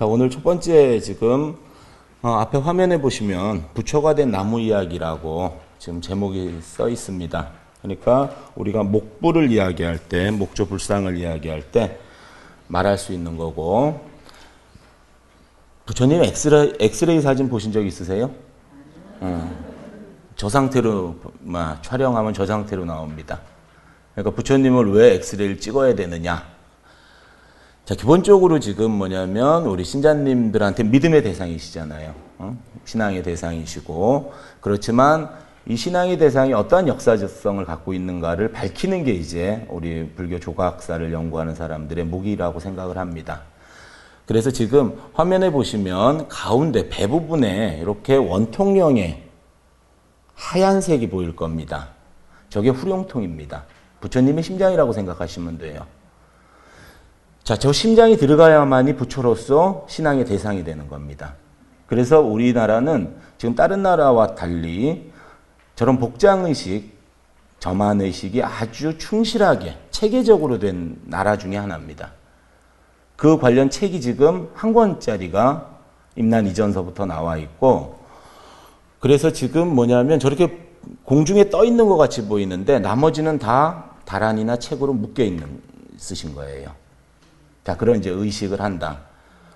자, 오늘 첫 번째 지금 앞에 화면에 보시면 부처가 된 나무 이야기라고 지금 제목이 써 있습니다. 그러니까 우리가 목부를 이야기할 때, 목조 불상을 이야기할 때 말할 수 있는 거고, 부처님 엑스레이 사진 보신 적 있으세요? 저 상태로 촬영하면 저 상태로 나옵니다. 그러니까 부처님을 왜 엑스레이를 찍어야 되느냐? 자, 기본적으로 지금 뭐냐면 우리 신자님들한테 믿음의 대상이시잖아요. 신앙의 대상이시고, 그렇지만 이 신앙의 대상이 어떠한 역사적성을 갖고 있는가를 밝히는 게 이제 우리 불교 조각사를 연구하는 사람들의 무기라고 생각을 합니다. 그래서 지금 화면에 보시면 가운데 배 부분에 이렇게 원통형의 하얀색이 보일 겁니다. 저게 후룡통입니다. 부처님의 심장이라고 생각하시면 돼요. 자, 저 심장이 들어가야만이 부처로서 신앙의 대상이 되는 겁니다. 그래서 우리나라는 지금 다른 나라와 달리 저런 복장의식, 점안의식이 아주 충실하게 체계적으로 된 나라 중에 하나입니다. 그 관련 책이 지금 한 권짜리가 임난 이전서부터 나와 있고, 그래서 지금 뭐냐면 저렇게 공중에 떠 있는 것 같이 보이는데 나머지는 다 다란이나 책으로 묶여 있으신 거예요. 자, 그런 이제 의식을 한다.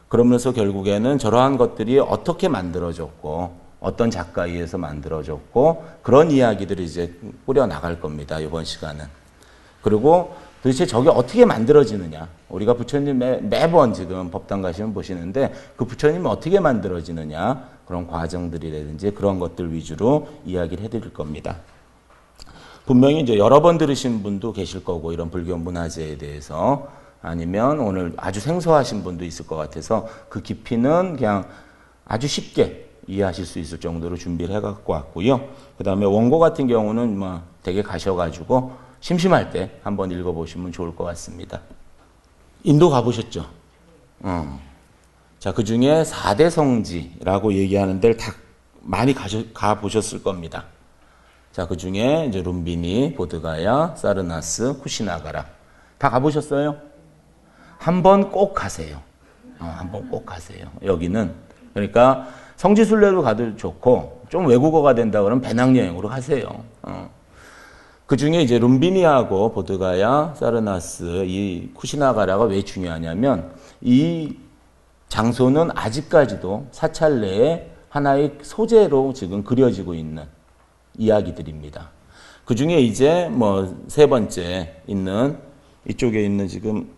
그러면서 결국에는 저러한 것들이 어떻게 만들어졌고, 어떤 작가에 의해서 만들어졌고, 그런 이야기들을 이제 꾸려 나갈 겁니다, 이번 시간은. 그리고 도대체 저게 어떻게 만들어지느냐. 우리가 부처님 매번 지금 법당 가시면 보시는데, 그 부처님은 어떻게 만들어지느냐. 그런 과정들이라든지 그런 것들 위주로 이야기를 해드릴 겁니다. 분명히 이제 여러 번 들으신 분도 계실 거고, 이런 불교 문화재에 대해서. 아니면 오늘 아주 생소하신 분도 있을 것 같아서 그 깊이는 그냥 아주 쉽게 이해하실 수 있을 정도로 준비를 해갖고 왔고요. 그 다음에 원고 같은 경우는 뭐 되게 가셔가지고 심심할 때 한번 읽어보시면 좋을 것 같습니다. 인도 가보셨죠? 자, 그 중에 4대 성지라고 얘기하는 데를 다 많이 가보셨을 겁니다. 자, 그 중에 이제 룸비니, 보드가야, 사르나스, 쿠시나가라. 다 가보셨어요? 한번 꼭 가세요. 한번 꼭 가세요. 여기는. 그러니까 성지순례로 가도 좋고, 좀 외국어가 된다 그러면 배낭여행으로 가세요. 그 중에 이제 룸비니하고 보드가야, 사르나스, 이 쿠시나가라가 왜 중요하냐면, 이 장소는 아직까지도 사찰 내에 하나의 소재로 지금 그려지고 있는 이야기들입니다. 그 중에 이제 뭐 세 번째 있는, 이쪽에 있는 지금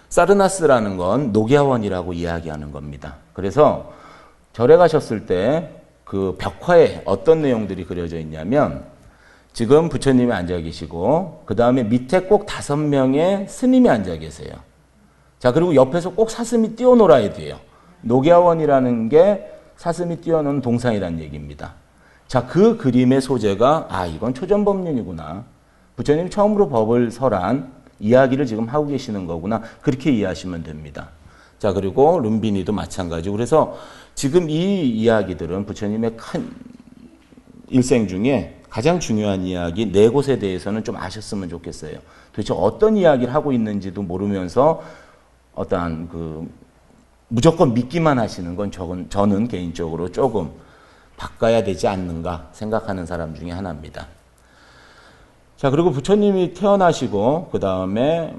사르나스라는 건 녹야원이라고 이야기하는 겁니다. 그래서 절에 가셨을 때 그 벽화에 어떤 내용들이 그려져 있냐면, 지금 부처님이 앉아 계시고, 그 다음에 밑에 꼭 5명의 스님이 앉아 계세요. 자, 그리고 옆에서 꼭 사슴이 뛰어놀아야 돼요. 녹야원이라는 게 사슴이 뛰어노는 동상이라는 얘기입니다. 자, 그 그림의 소재가, 이건 초전법륜이구나. 부처님이 처음으로 법을 설한 이야기를 지금 하고 계시는 거구나. 그렇게 이해하시면 됩니다. 자, 그리고 룸비니도 마찬가지고. 그래서 지금 이 이야기들은 부처님의 큰 일생 중에 가장 중요한 이야기 4곳에 대해서는 좀 아셨으면 좋겠어요. 도대체 어떤 이야기를 하고 있는지도 모르면서 어떠한 무조건 믿기만 하시는 건 저는 개인적으로 조금 바꿔야 되지 않는가 생각하는 사람 중에 하나입니다. 자, 그리고 부처님이 태어나시고, 그 다음에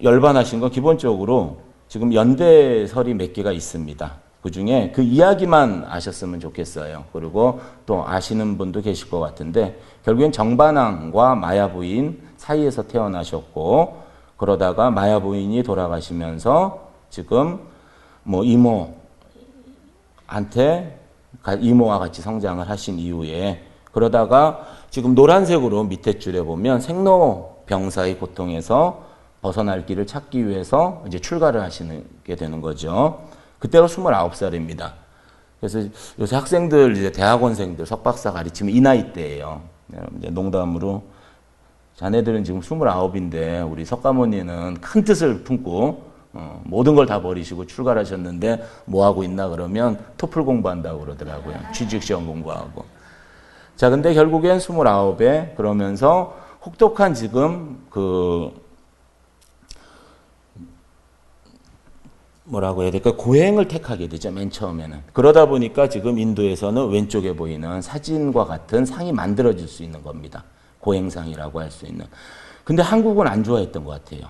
열반하신 건 기본적으로 지금 연대설이 몇 개가 있습니다. 그 중에 그 이야기만 아셨으면 좋겠어요. 그리고 또 아시는 분도 계실 것 같은데, 결국엔 정반왕과 마야 부인 사이에서 태어나셨고, 그러다가 마야 부인이 돌아가시면서 지금 이모와 같이 성장을 하신 이후에, 그러다가 지금 노란색으로 밑에 줄에 보면 생로병사의 고통에서 벗어날 길을 찾기 위해서 이제 출가를 하시게 되는 거죠. 그때로 29살입니다. 그래서 요새 학생들, 이제 대학원생들, 석박사 가르치면 이 나이 때예요. 이제 농담으로, 자네들은 지금 29인데 우리 석가모니는 큰 뜻을 품고 모든 걸 다 버리시고 출가를 하셨는데 뭐 하고 있나 그러면 토플 공부한다고 그러더라고요. 취직시험 공부하고. 자, 근데 결국엔 29에 그러면서 혹독한 지금 뭐라고 해야 될까? 고행을 택하게 되죠, 맨 처음에는. 그러다 보니까 지금 인도에서는 왼쪽에 보이는 사진과 같은 상이 만들어질 수 있는 겁니다. 고행상이라고 할 수 있는. 근데 한국은 안 좋아했던 것 같아요.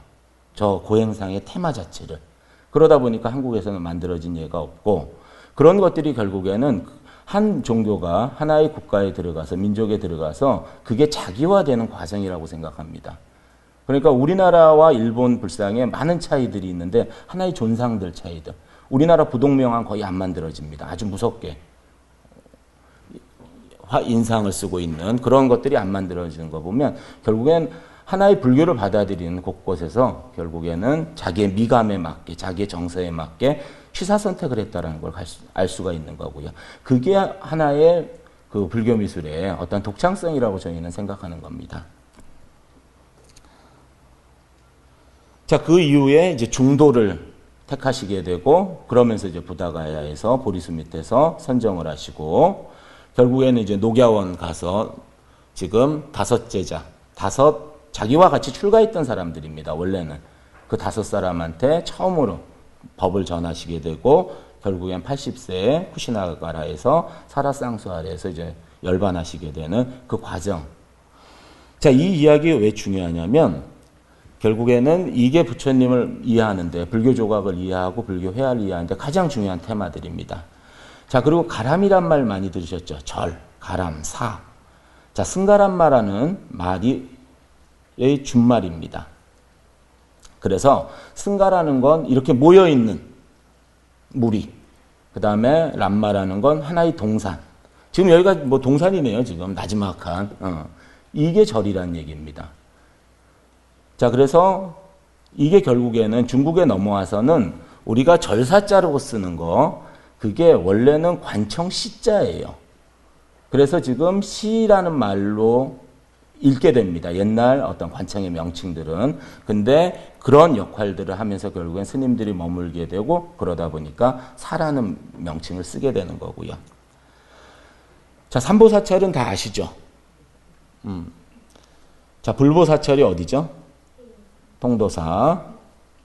저 고행상의 테마 자체를. 그러다 보니까 한국에서는 만들어진 예가 없고, 그런 것들이 결국에는 한 종교가 하나의 국가에 들어가서, 민족에 들어가서 그게 자기화되는 과정이라고 생각합니다. 그러니까 우리나라와 일본 불상에 많은 차이들이 있는데 하나의 존상들 차이들. 우리나라 부동명은 거의 안 만들어집니다. 아주 무섭게 인상을 쓰고 있는 그런 것들이 안 만들어지는 거 보면 결국엔 하나의 불교를 받아들이는 곳곳에서 결국에는 자기의 미감에 맞게, 자기의 정서에 맞게 취사 선택을 했다는 걸 알 수가 있는 거고요. 그게 하나의 그 불교 미술의 어떤 독창성이라고 저희는 생각하는 겁니다. 자, 그 이후에 이제 중도를 택하시게 되고, 그러면서 이제 부다가야에서 보리수 밑에서 선정을 하시고, 결국에는 이제 녹야원 가서 지금 5제자, 자기와 같이 출가했던 사람들입니다. 원래는 그 5사람한테 처음으로 법을 전하시게 되고, 결국엔 80세에 쿠시나가라에서 사라상수 아래에서 이제 열반하시게 되는 그 과정. 자, 이 이야기 왜 중요하냐면, 결국에는 이게 부처님을 이해하는데, 불교 조각을 이해하고 불교 회화를 이해하는데 가장 중요한 테마들입니다. 자, 그리고 가람이란 말 많이 들으셨죠? 절, 가람, 사. 자, 승가람마라는 말이 준말입니다. 그래서 승가라는 건 이렇게 모여있는 무리, 그 다음에 람마라는 건 하나의 동산. 지금 여기가 뭐 동산이네요, 지금 나지막한. 이게 절이라는 얘기입니다. 자, 그래서 이게 결국에는 중국에 넘어와서는 우리가 절사자로 쓰는 거, 그게 원래는 관청 시자예요. 그래서 지금 시라는 말로 읽게 됩니다. 옛날 어떤 관청의 명칭들은. 근데 그런 역할들을 하면서 결국엔 스님들이 머물게 되고, 그러다 보니까 사라는 명칭을 쓰게 되는 거고요. 자, 삼보사찰은 다 아시죠? 자, 불보사찰이 어디죠? 통도사.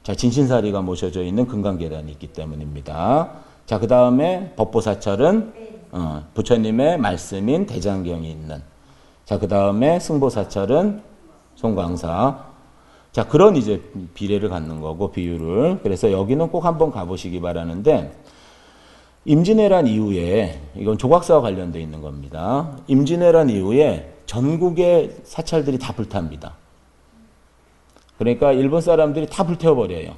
자, 진신사리가 모셔져 있는 금강계단이 있기 때문입니다. 자, 그 다음에 법보사찰은 부처님의 말씀인 대장경이 있는. 자, 그 다음에 승보사찰은 송광사. 자, 그런 이제 비례를 갖는 거고, 비율을. 그래서 여기는 꼭 한번 가보시기 바라는데, 임진왜란 이후에, 이건 조각사와 관련되어 있는 겁니다. 임진왜란 이후에 전국의 사찰들이 다 불탑니다. 그러니까 일본 사람들이 다 불태워버려요.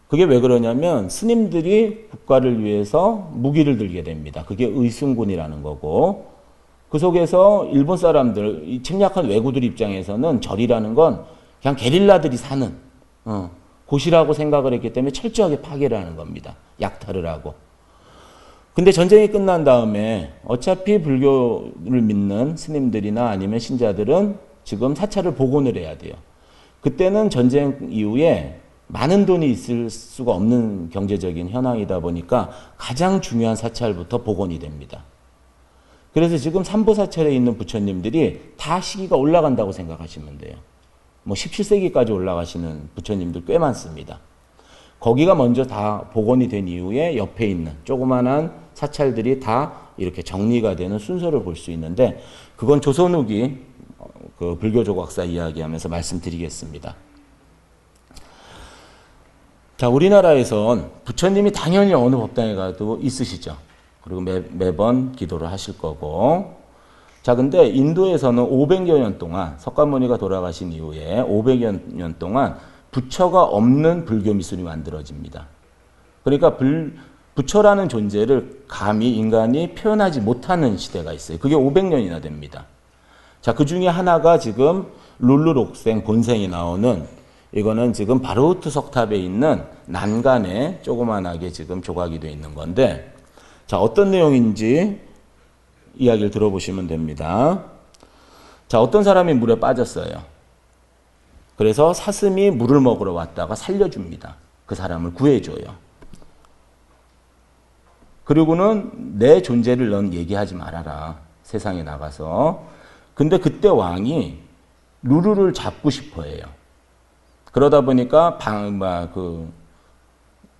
그게 왜 그러냐면 스님들이 국가를 위해서 무기를 들게 됩니다. 그게 의승군이라는 거고, 그 속에서 일본 사람들, 이 침략한 왜구들 입장에서는 절이라는 건 그냥 게릴라들이 사는 곳이라고 생각을 했기 때문에 철저하게 파괴를 하는 겁니다. 약탈을 하고. 근데 전쟁이 끝난 다음에 어차피 불교를 믿는 스님들이나 아니면 신자들은 지금 사찰을 복원을 해야 돼요. 그때는 전쟁 이후에 많은 돈이 있을 수가 없는 경제적인 현황이다 보니까 가장 중요한 사찰부터 복원이 됩니다. 그래서 지금 삼보사찰에 있는 부처님들이 다 시기가 올라간다고 생각하시면 돼요. 뭐 17세기까지 올라가시는 부처님들 꽤 많습니다. 거기가 먼저 다 복원이 된 이후에 옆에 있는 조그만한 사찰들이 다 이렇게 정리가 되는 순서를 볼 수 있는데, 그건 조선 후기 그 불교 조각사 이야기하면서 말씀드리겠습니다. 자, 우리나라에선 부처님이 당연히 어느 법당에 가도 있으시죠. 그리고 매번 기도를 하실 거고. 자, 근데 인도에서는 500여 년 동안, 석가모니가 돌아가신 이후에 500여 년 동안 부처가 없는 불교 미술이 만들어집니다. 그러니까 부처라는 존재를 감히 인간이 표현하지 못하는 시대가 있어요. 그게 500년이나 됩니다. 자, 그 중에 하나가 지금 룰루록생 본생이 나오는, 이거는 지금 바르우트 석탑에 있는 난간에 조그만하게 지금 조각이 되어 있는 건데, 자, 어떤 내용인지 이야기를 들어보시면 됩니다. 자, 어떤 사람이 물에 빠졌어요. 그래서 사슴이 물을 먹으러 왔다가 살려줍니다. 그 사람을 구해줘요. 그리고는 내 존재를 넌 얘기하지 말아라. 세상에 나가서. 근데 그때 왕이 루루를 잡고 싶어 해요. 그러다 보니까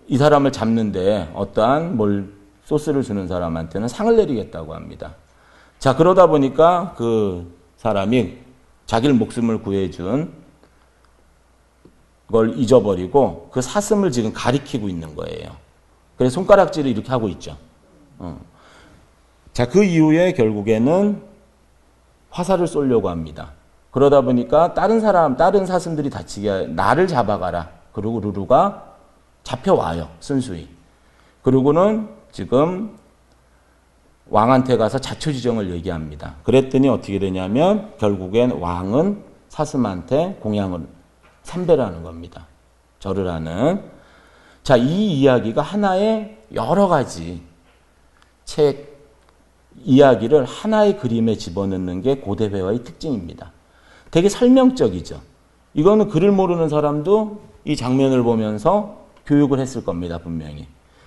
이 사람을 잡는데 어떠한 소스를 주는 사람한테는 상을 내리겠다고 합니다. 자, 그러다 보니까 그 사람이 자기를 목숨을 구해준 걸 잊어버리고 그 사슴을 지금 가리키고 있는 거예요. 그래서 손가락질을 이렇게 하고 있죠. 자, 그 이후에 결국에는 화살을 쏘려고 합니다. 그러다 보니까 다른 사슴들이 다치게 나를 잡아가라. 그리고 루루가 잡혀와요. 순수히. 그리고는 지금 왕한테 가서 자초지정을 얘기합니다. 그랬더니 어떻게 되냐면 결국엔 왕은 사슴한테 공양을 삼배를 하는 겁니다. 절을 하는. 자, 이 이야기가 하나의 여러 가지 책 이야기를 하나의 그림에 집어넣는 게 고대 회화의 특징입니다. 되게 설명적이죠. 이거는 글을 모르는 사람도 이 장면을 보면서 교육을 했을 겁니다. 분명히.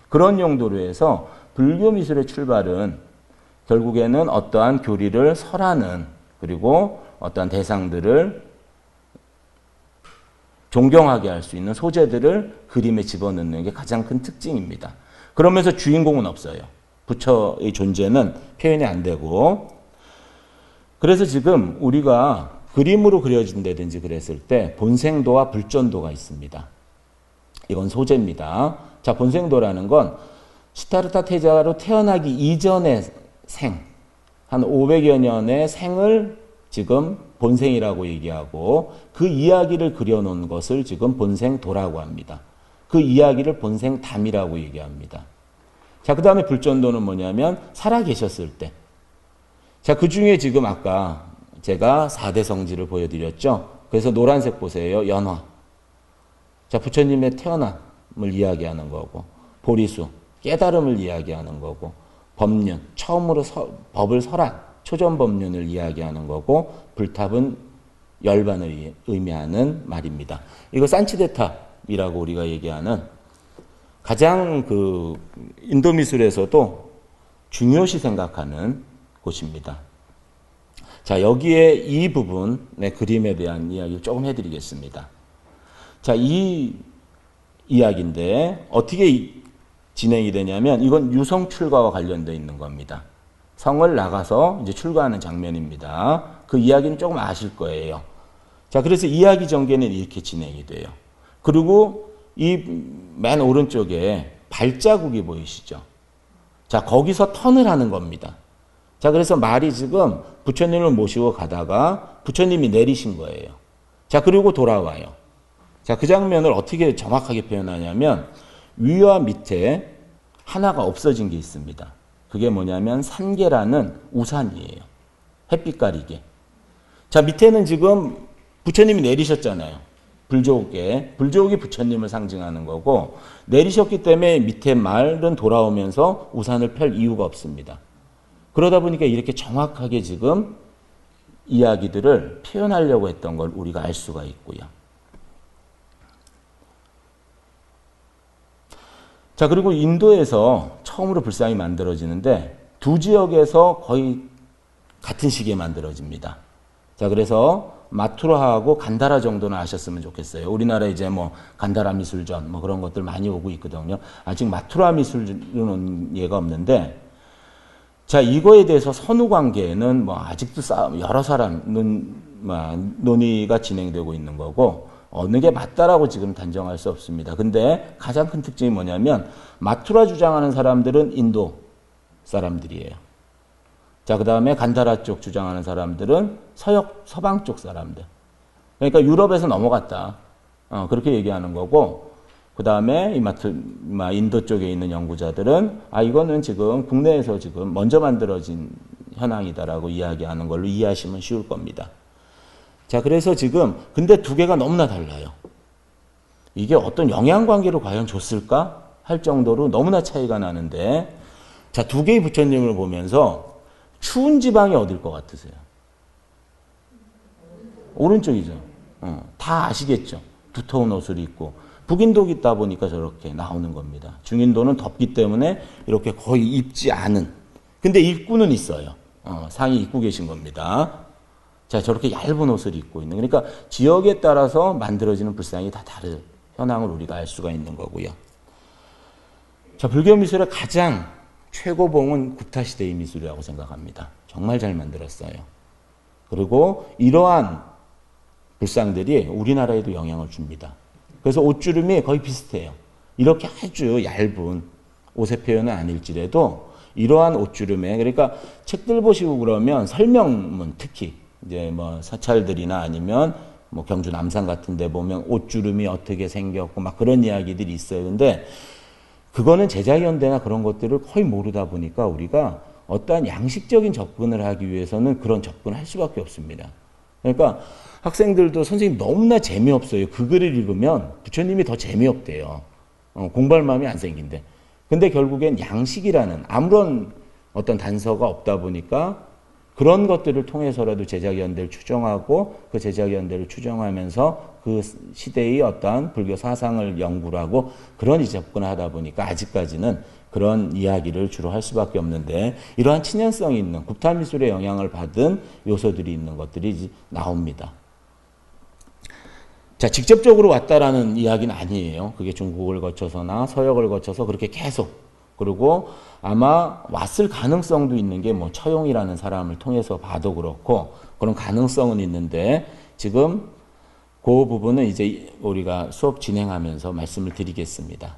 그런 용도로 해서 불교 미술의 출발은 결국에는 어떠한 교리를 설하는 그리고 어떠한 대상들을 존경하게 할 수 있는 소재들을 그림에 집어넣는 게 가장 큰 특징입니다. 그러면서 주인공은 없어요. 부처의 존재는 표현이 안 되고. 그래서 지금 우리가 그림으로 그려진다든지 그랬을 때 본생도와 불전도가 있습니다. 이건 소재입니다. 자, 본생도라는 건 시타르타 태자로 태어나기 이전의 생, 한 500여 년의 생을 지금 본생이라고 얘기하고 그 이야기를 그려놓은 것을 지금 본생도라고 합니다. 그 이야기를 본생담이라고 얘기합니다. 자, 그 다음에 불전도는 뭐냐면 살아계셨을 때. 자, 그 중에 지금 아까 제가 4대 성지를 보여드렸죠. 그래서 노란색 보세요. 연화. 자, 부처님의 태어남을 이야기하는 거고, 보리수, 깨달음을 이야기하는 거고, 법륜, 처음으로 법을 설한 초전법륜을 이야기하는 거고, 불탑은 열반을 의미하는 말입니다. 이거 산치데탑이라고 우리가 얘기하는 가장 그 인도 미술에서도 중요시 생각하는 곳입니다. 자, 여기에 이 부분의 그림에 대한 이야기를 조금 해드리겠습니다. 자, 이 이야기인데 어떻게 진행이 되냐면 이건 유성 출가와 관련되어 있는 겁니다. 성을 나가서 이제 출가하는 장면입니다. 그 이야기는 조금 아실 거예요. 자, 그래서 이야기 전개는 이렇게 진행이 돼요. 그리고 이 맨 오른쪽에 발자국이 보이시죠? 자, 거기서 턴을 하는 겁니다. 자, 그래서 말이 지금 부처님을 모시고 가다가 부처님이 내리신 거예요. 자, 그리고 돌아와요. 자, 그 장면을 어떻게 정확하게 표현하냐면 위와 밑에 하나가 없어진 게 있습니다. 그게 뭐냐면 산계라는 우산이에요. 햇빛 가리개. 자, 밑에는 지금 부처님이 내리셨잖아요. 불조옥이 부처님을 상징하는 거고 내리셨기 때문에 밑에 말은 돌아오면서 우산을 펼 이유가 없습니다. 그러다 보니까 이렇게 정확하게 지금 이야기들을 표현하려고 했던 걸 우리가 알 수가 있고요. 자, 그리고 인도에서 처음으로 불상이 만들어지는데 두 지역에서 거의 같은 시기에 만들어집니다. 자, 그래서 마투라하고 간다라 정도는 아셨으면 좋겠어요. 우리나라 이제 뭐 간다라 미술전 뭐 그런 것들 많이 오고 있거든요. 아직 마투라 미술은 온 예가 없는데, 자, 이거에 대해서 선후 관계는 뭐 아직도 여러 사람 논의가 진행되고 있는 거고 어느 게 맞다라고 지금 단정할 수 없습니다. 근데 가장 큰 특징이 뭐냐면 마투라 주장하는 사람들은 인도 사람들이에요. 자, 그 다음에 간다라 쪽 주장하는 사람들은 서방 쪽 사람들. 그러니까 유럽에서 넘어갔다. 그렇게 얘기하는 거고, 그 다음에 인도 쪽에 있는 연구자들은, 이거는 지금 국내에서 지금 먼저 만들어진 현황이다라고 이야기하는 걸로 이해하시면 쉬울 겁니다. 자, 그래서 지금, 근데 두 개가 너무나 달라요. 이게 어떤 영향관계를 과연 줬을까? 할 정도로 너무나 차이가 나는데, 자, 두 개의 부처님을 보면서 추운 지방이 어딜 것 같으세요? 오른쪽이죠. 다 아시겠죠. 두터운 옷을 입고. 북인도가 있다 보니까 저렇게 나오는 겁니다. 중인도는 덥기 때문에 이렇게 거의 입지 않은. 근데 입구는 있어요. 상의 입고 계신 겁니다. 자, 저렇게 얇은 옷을 입고 있는. 그러니까 지역에 따라서 만들어지는 불상이 다 다른 현황을 우리가 알 수가 있는 거고요. 자, 불교 미술의 가장 최고봉은 구타시대의 미술이라고 생각합니다. 정말 잘 만들었어요. 그리고 이러한 불상들이 우리나라에도 영향을 줍니다. 그래서 옷주름이 거의 비슷해요. 이렇게 아주 얇은 옷의 표현은 아닐지라도 이러한 옷주름에, 그러니까 책들 보시고 그러면 설명문, 특히 이제 뭐 사찰들이나 아니면 뭐 경주 남산 같은 데 보면 옷주름이 어떻게 생겼고 막 그런 이야기들이 있어요. 근데 그거는 제자연대나 그런 것들을 거의 모르다 보니까 우리가 어떠한 양식적인 접근을 하기 위해서는 그런 접근을 할 수밖에 없습니다. 그러니까 학생들도 선생님 너무나 재미없어요. 그 글을 읽으면 부처님이 더 재미없대요. 공부할 마음이 안 생긴대. 근데 결국엔 양식이라는 아무런 어떤 단서가 없다 보니까 그런 것들을 통해서라도 제자견대를 추정하고 그 제자견대를 추정하면서 그 시대의 어떠한 불교 사상을 연구를 하고 그런 접근을 하다 보니까 아직까지는 그런 이야기를 주로 할 수밖에 없는데 이러한 친연성이 있는 구타미술의 영향을 받은 요소들이 있는 것들이 나옵니다. 자, 직접적으로 왔다라는 이야기는 아니에요. 그게 중국을 거쳐서나 서역을 거쳐서 그렇게 계속. 그리고 아마 왔을 가능성도 있는 게 뭐 처용이라는 사람을 통해서 봐도 그렇고 그런 가능성은 있는데 지금 그 부분은 이제 우리가 수업 진행하면서 말씀을 드리겠습니다.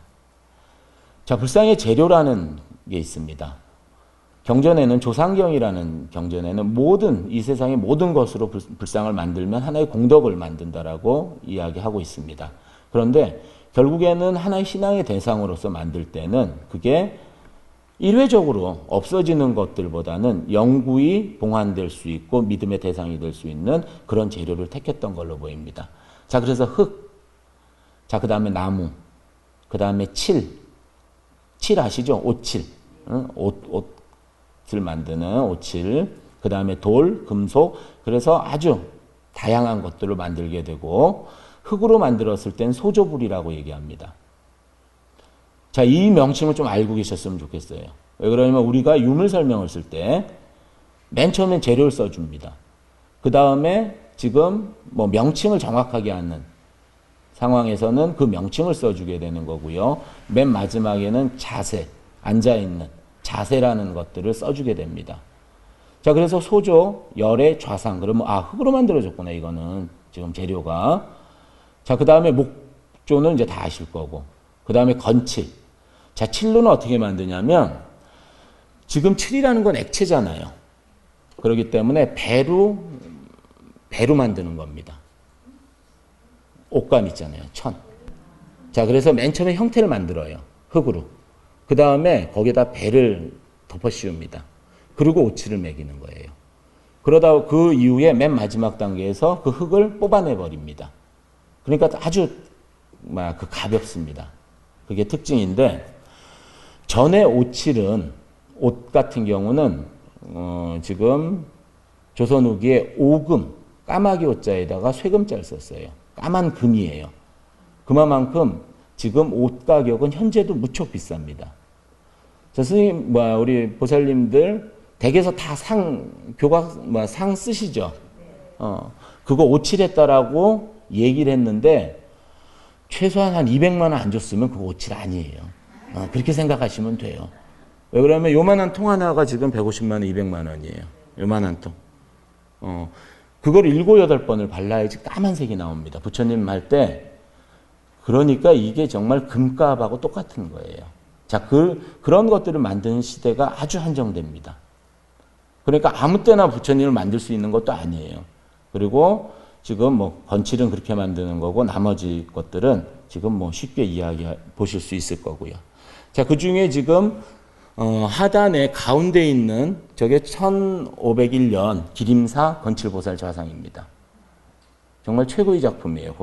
자, 불상의 재료라는 게 있습니다. 경전에는 조상경이라는 경전에는 모든 이 세상의 모든 것으로 불상을 만들면 하나의 공덕을 만든다라고 이야기하고 있습니다. 그런데 결국에는 하나의 신앙의 대상으로서 만들 때는 그게 일회적으로 없어지는 것들보다는 영구히 봉환될 수 있고 믿음의 대상이 될 수 있는 그런 재료를 택했던 걸로 보입니다. 자, 그래서 흙, 자, 그 다음에 나무, 그 다음에 칠 아시죠? 옷칠, 옷을 만드는 옷칠, 그 다음에 돌, 금속, 그래서 아주 다양한 것들을 만들게 되고 흙으로 만들었을 땐 소조불이라고 얘기합니다. 자, 이 명칭을 좀 알고 계셨으면 좋겠어요. 왜 그러냐면 우리가 유물 설명을 쓸 때 맨 처음엔 재료를 써줍니다. 그 다음에 지금 뭐 명칭을 정확하게 하는 상황에서는 그 명칭을 써주게 되는 거고요. 맨 마지막에는 자세, 앉아있는 자세라는 것들을 써주게 됩니다. 자, 그래서 소조, 열의 좌상, 그러면 흙으로 만들어졌구나, 이거는 지금 재료가. 자, 그 다음에 목조는 이제 다 아실 거고. 그 다음에 건칠. 자, 칠로는 어떻게 만드냐면 지금 칠이라는 건 액체잖아요. 그렇기 때문에 배로 만드는 겁니다. 옷감 있잖아요. 천. 자, 그래서 맨 처음에 형태를 만들어요. 흙으로. 그 다음에 거기에다 배를 덮어 씌웁니다. 그리고 오칠을 매기는 거예요. 그러다 그 이후에 맨 마지막 단계에서 그 흙을 뽑아내 버립니다. 그러니까 아주 가볍습니다. 그게 특징인데 전에 오칠은 옷 같은 경우는 지금 조선 후기에 오금 까마귀 옷자에다가 쇠금자를 썼어요. 까만 금이에요. 그만큼 지금 옷 가격은 현재도 무척 비쌉니다. 자, 스님, 우리 보살님들 댁에서 다 상 쓰시죠? 그거 오칠했다라고 얘기를 했는데 최소한 한 200만 원 안 줬으면 그거 오칠 아니에요. 그렇게 생각하시면 돼요. 왜 그러면 요만한 통 하나가 지금 150만 원, 200만 원이에요. 요만한 통. 그걸 7, 8번을 발라야지 까만색이 나옵니다. 부처님 할 때. 그러니까 이게 정말 금값하고 똑같은 거예요. 자, 그런 것들을 만드는 시대가 아주 한정됩니다. 그러니까 아무 때나 부처님을 만들 수 있는 것도 아니에요. 그리고 지금 뭐 건칠은 그렇게 만드는 거고 나머지 것들은 지금 뭐 쉽게 보실 수 있을 거고요. 자, 그 중에 지금 하단에 가운데 있는 저게 1501년 기림사 건칠보살 좌상입니다. 정말 최고의 작품이에요.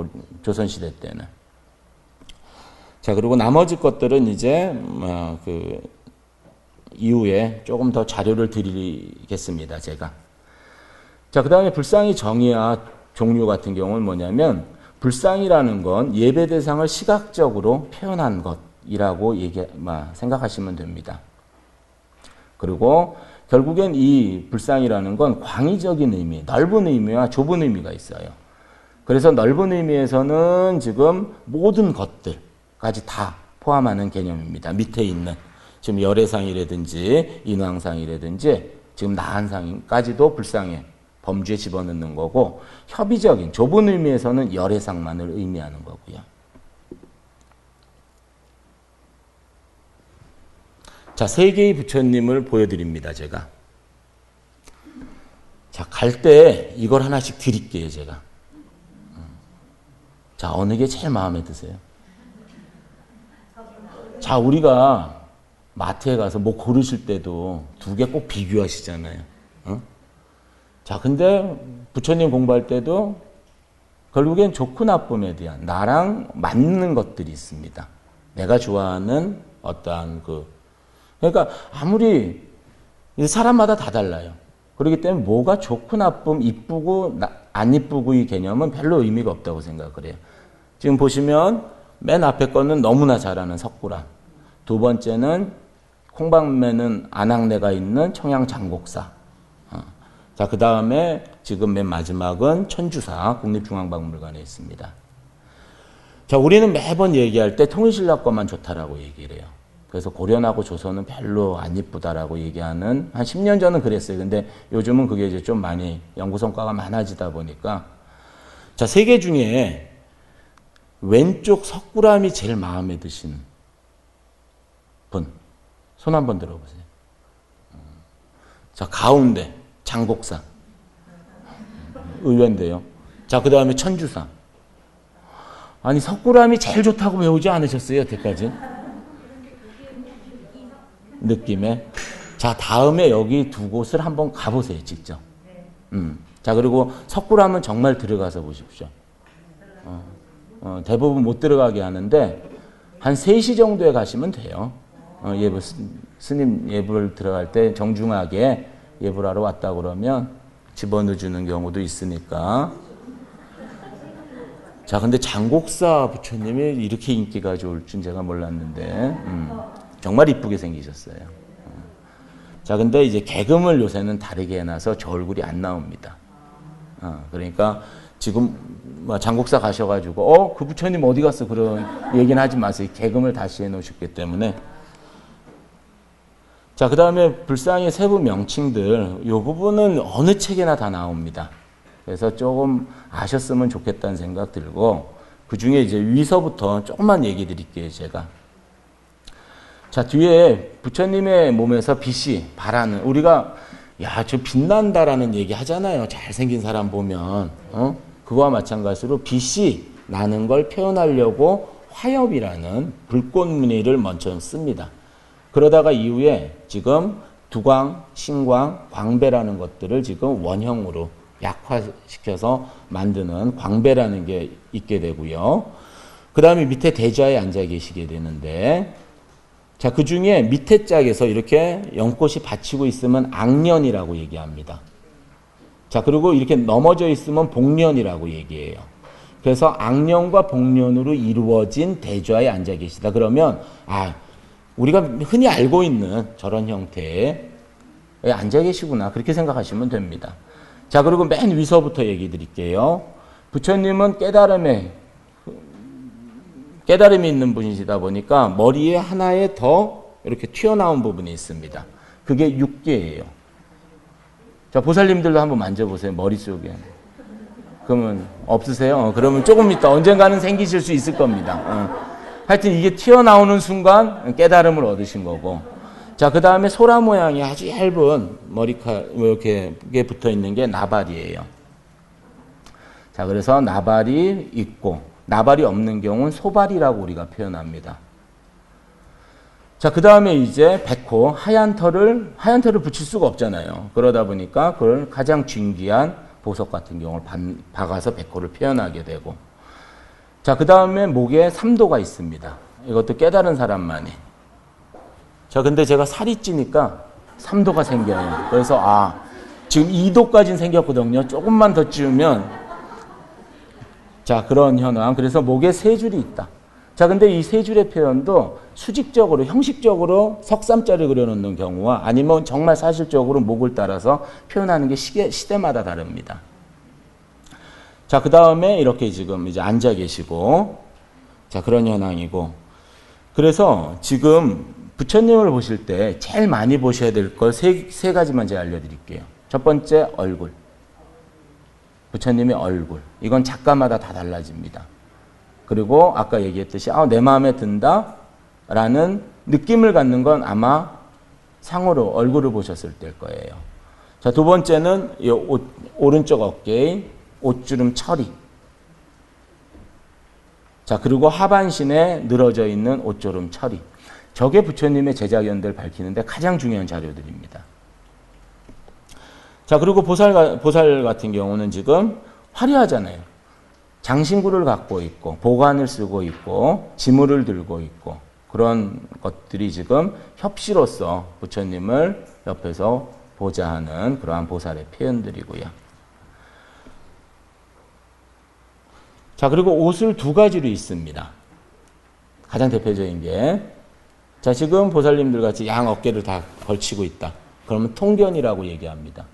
조선시대 때는. 자, 그리고 나머지 것들은 이제 그 이후에 조금 더 자료를 드리겠습니다. 제가. 자, 그 다음에 불상의 정의와 종류 같은 경우는 뭐냐면 불상이라는 건 예배 대상을 시각적으로 표현한 것이라고 생각하시면 됩니다. 그리고 결국엔 이 불상이라는 건 광의적인 의미, 넓은 의미와 좁은 의미가 있어요. 그래서 넓은 의미에서는 지금 모든 것들까지 다 포함하는 개념입니다. 밑에 있는 지금 열애상이라든지 인왕상이라든지 지금 나한상까지도 불상의 범주에 집어넣는 거고, 협의적인 좁은 의미에서는 열애상만을 의미하는 거고요. 자, 세 개의 부처님을 보여드립니다, 제가. 자, 갈 때 이걸 하나씩 드릴게요, 제가. 자, 어느 게 제일 마음에 드세요? 자, 우리가 마트에 가서 뭐 고르실 때도 두 개 꼭 비교하시잖아요. 어? 자, 근데 부처님 공부할 때도 결국엔 좋고 나쁨에 대한 나랑 맞는 것들이 있습니다. 내가 좋아하는 어떠한 그러니까 아무리 사람마다 다 달라요. 그렇기 때문에 뭐가 좋고 나쁨, 이쁘고 안 이쁘고의 개념은 별로 의미가 없다고 생각을 해요. 지금 보시면 맨 앞에 거는 너무나 잘 아는 석굴암. 두 번째는 콩방매는 안악내가 있는 청양장곡사. 자, 그 다음에 지금 맨 마지막은 천주사 국립중앙박물관에 있습니다. 자, 우리는 매번 얘기할 때 통일신라 것만 좋다라고 얘기를 해요. 그래서 고려하고 조선은 별로 안 이쁘다라고 얘기하는, 한 10년 전은 그랬어요. 근데 요즘은 그게 이제 좀 많이 연구 성과가 많아지다 보니까. 자, 세 개 중에 왼쪽 석굴암이 제일 마음에 드신 분, 손 한번 들어보세요. 자, 가운데 장곡사 의외인데요. 자, 그 다음에 천주사. 아니, 석굴암이 제일 좋다고 배우지 않으셨어요, 여태까지? 느낌에. 자, 다음에 여기 두 곳을 한번 가보세요, 직접. 자, 그리고 석굴암은 정말 들어가서 보십시오. 대부분 못 들어가게 하는데 한 3시 정도에 가시면 돼요. 예불, 스님 예불 들어갈 때 정중하게 예불하러 왔다 그러면 집어넣어주는 경우도 있으니까. 자, 근데 장곡사 부처님이 이렇게 인기가 좋을 줄 제가 몰랐는데, 정말 이쁘게 생기셨어요. 자, 근데 이제 개금을 요새는 다르게 해놔서 저 얼굴이 안 나옵니다. 그러니까 지금 장곡사 가셔가지고, 그 부처님 어디 갔어? 그런 얘기는 하지 마세요. 개금을 다시 해놓으셨기 때문에. 자, 그 다음에 불상의 세부 명칭들, 이 부분은 어느 책에나 다 나옵니다. 그래서 조금 아셨으면 좋겠다는 생각 들고, 그 중에 이제 위서부터 조금만 얘기 드릴게요, 제가. 자, 뒤에 부처님의 몸에서 빛이 발하는, 우리가, 야, 저 빛난다라는 얘기 하잖아요. 잘생긴 사람 보면. 그거와 마찬가지로 빛이 나는 걸 표현하려고 화엽이라는 불꽃 무늬를 먼저 씁니다. 그러다가 이후에 지금 두광, 신광, 광배라는 것들을 지금 원형으로 약화시켜서 만드는 광배라는 게 있게 되고요. 그 다음에 밑에 대좌에 앉아 계시게 되는데, 자, 그 중에 밑에 짝에서 이렇게 연꽃이 받치고 있으면 악년이라고 얘기합니다. 자, 그리고 이렇게 넘어져 있으면 복년이라고 얘기해요. 그래서 악년과 복년으로 이루어진 대좌에 앉아 계시다. 그러면, 우리가 흔히 알고 있는 저런 형태에 앉아 계시구나. 그렇게 생각하시면 됩니다. 자, 그리고 맨 위서부터 얘기 드릴게요. 부처님은 깨달음이 있는 분이시다 보니까 머리에 하나에 더 이렇게 튀어나온 부분이 있습니다. 그게 육계예요. 자, 보살님들도 한번 만져보세요. 머릿속에. 그러면 없으세요? 그러면 조금 있다. 언젠가는 생기실 수 있을 겁니다. 하여튼 이게 튀어나오는 순간 깨달음을 얻으신 거고. 자, 그 다음에 소라 모양이 아주 얇은 머리카락, 이렇게 붙어 있는 게 나발이에요. 자, 그래서 나발이 있고, 나발이 없는 경우는 소발이라고 우리가 표현합니다. 자, 그 다음에 이제 백호, 하얀 털을 붙일 수가 없잖아요. 그러다 보니까 그걸 가장 진귀한 보석 같은 경우를 박아서 백호를 표현하게 되고. 자, 그 다음에 목에 삼도가 있습니다. 이것도 깨달은 사람만이. 자, 근데 제가 살이 찌니까 삼도가 생겨요. 그래서, 지금 2도까지는 생겼거든요. 조금만 더 찌우면. 자, 그런 현황. 그래서 목에 3줄이 있다. 자, 근데 이 3줄의 표현도 수직적으로, 형식적으로 석삼자를 그려놓는 경우와 아니면 정말 사실적으로 목을 따라서 표현하는 게 시대마다 다릅니다. 자, 그 다음에 이렇게 지금 이제 앉아 계시고, 자, 그런 현황이고, 그래서 지금 부처님을 보실 때 제일 많이 보셔야 될 걸 세 가지만 제가 알려드릴게요. 첫 번째, 얼굴. 부처님의 얼굴. 이건 작가마다 다 달라집니다. 그리고 아까 얘기했듯이 내 마음에 든다 라는 느낌을 갖는 건 아마 상으로 얼굴을 보셨을 때일 거예요. 자, 두 번째는 이 오른쪽 어깨에 옷주름 처리. 자, 그리고 하반신에 늘어져 있는 옷주름 처리. 저게 부처님의 제자견들 밝히는데 가장 중요한 자료들입니다. 자, 그리고 보살 같은 경우는 지금 화려하잖아요. 장신구를 갖고 있고, 보관을 쓰고 있고, 지물을 들고 있고, 그런 것들이 지금 협시로서 부처님을 옆에서 보자 하는 그러한 보살의 표현들이고요. 자, 그리고 옷을 두 가지로 입습니다. 가장 대표적인 게, 자, 지금 보살님들 같이 양 어깨를 다 걸치고 있다. 그러면 통견이라고 얘기합니다.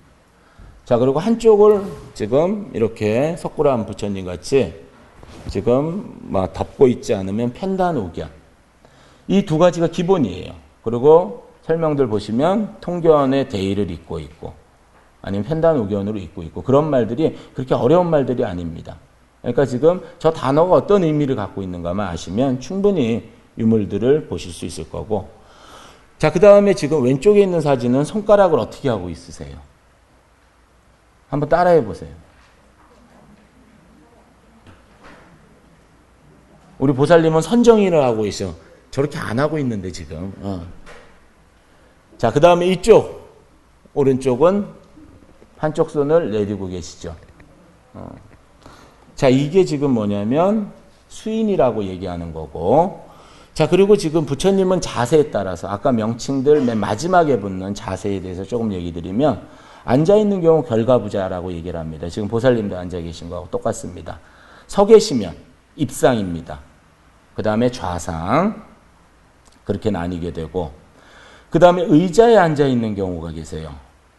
자, 그리고 한쪽을 지금 이렇게 석굴암 부처님 같이 지금 막 덮고 있지 않으면 편단우견. 이 두 가지가 기본이에요. 그리고 설명들 보시면 통견의 대의를 입고 있고 아니면 편단우견으로 입고 있고 그런 말들이 그렇게 어려운 말들이 아닙니다. 그러니까 지금 저 단어가 어떤 의미를 갖고 있는가만 아시면 충분히 유물들을 보실 수 있을 거고. 자, 그 다음에 지금 왼쪽에 있는 사진은 손가락을 어떻게 하고 있으세요? 한번 따라해 보세요. 우리 보살님은 선정인을 하고 있어. 저렇게 안 하고 있는데 지금. 자, 그 다음에 이쪽 오른쪽은 한쪽 손을 내리고 계시죠. 자, 이게 지금 뭐냐면 수인이라고 얘기하는 거고. 자, 그리고 지금 부처님은 자세에 따라서 아까 명칭들 맨 마지막에 붙는 자세에 대해서 조금 얘기 드리면 앉아있는 경우 결가부자라고 얘기를 합니다. 지금 보살님도 앉아 계신 거하고 똑같습니다. 서 계시면 입상입니다. 그 다음에 좌상 그렇게 나뉘게 되고 그 다음에 의자에 앉아있는 경우가 계세요.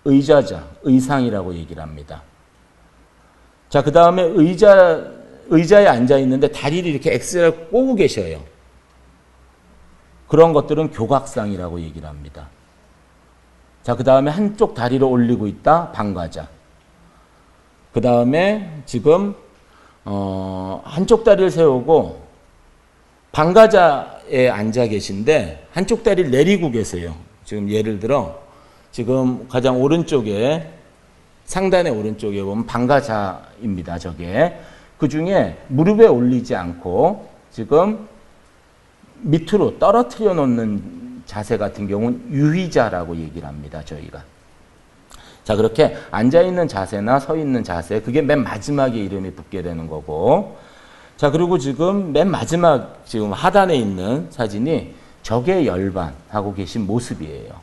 의자자, 의상이라고 얘기를 합니다. 자, 그 다음에 의자에 앉아있는데 다리를 이렇게 X를 꼬고 계셔요. 그런 것들은 교각상이라고 얘기를 합니다. 자, 그 다음에 한쪽 다리를 올리고 있다, 방가자. 그 다음에 지금 한쪽 다리를 세우고 방가자에 앉아 계신데 한쪽 다리를 내리고 계세요. 지금 예를 들어 지금 가장 오른쪽에 상단의 오른쪽에 보면 방가자입니다. 저게 그 중에 무릎에 올리지 않고 지금 밑으로 떨어뜨려 놓는 자세 같은 경우는 유의자라고 얘기를 합니다. 저희가. 자, 그렇게 앉아있는 자세나 서있는 자세, 그게 맨 마지막에 이름이 붙게 되는 거고. 자, 그리고 지금 맨 마지막 지금 하단에 있는 사진이 적의 열반하고 계신 모습이에요.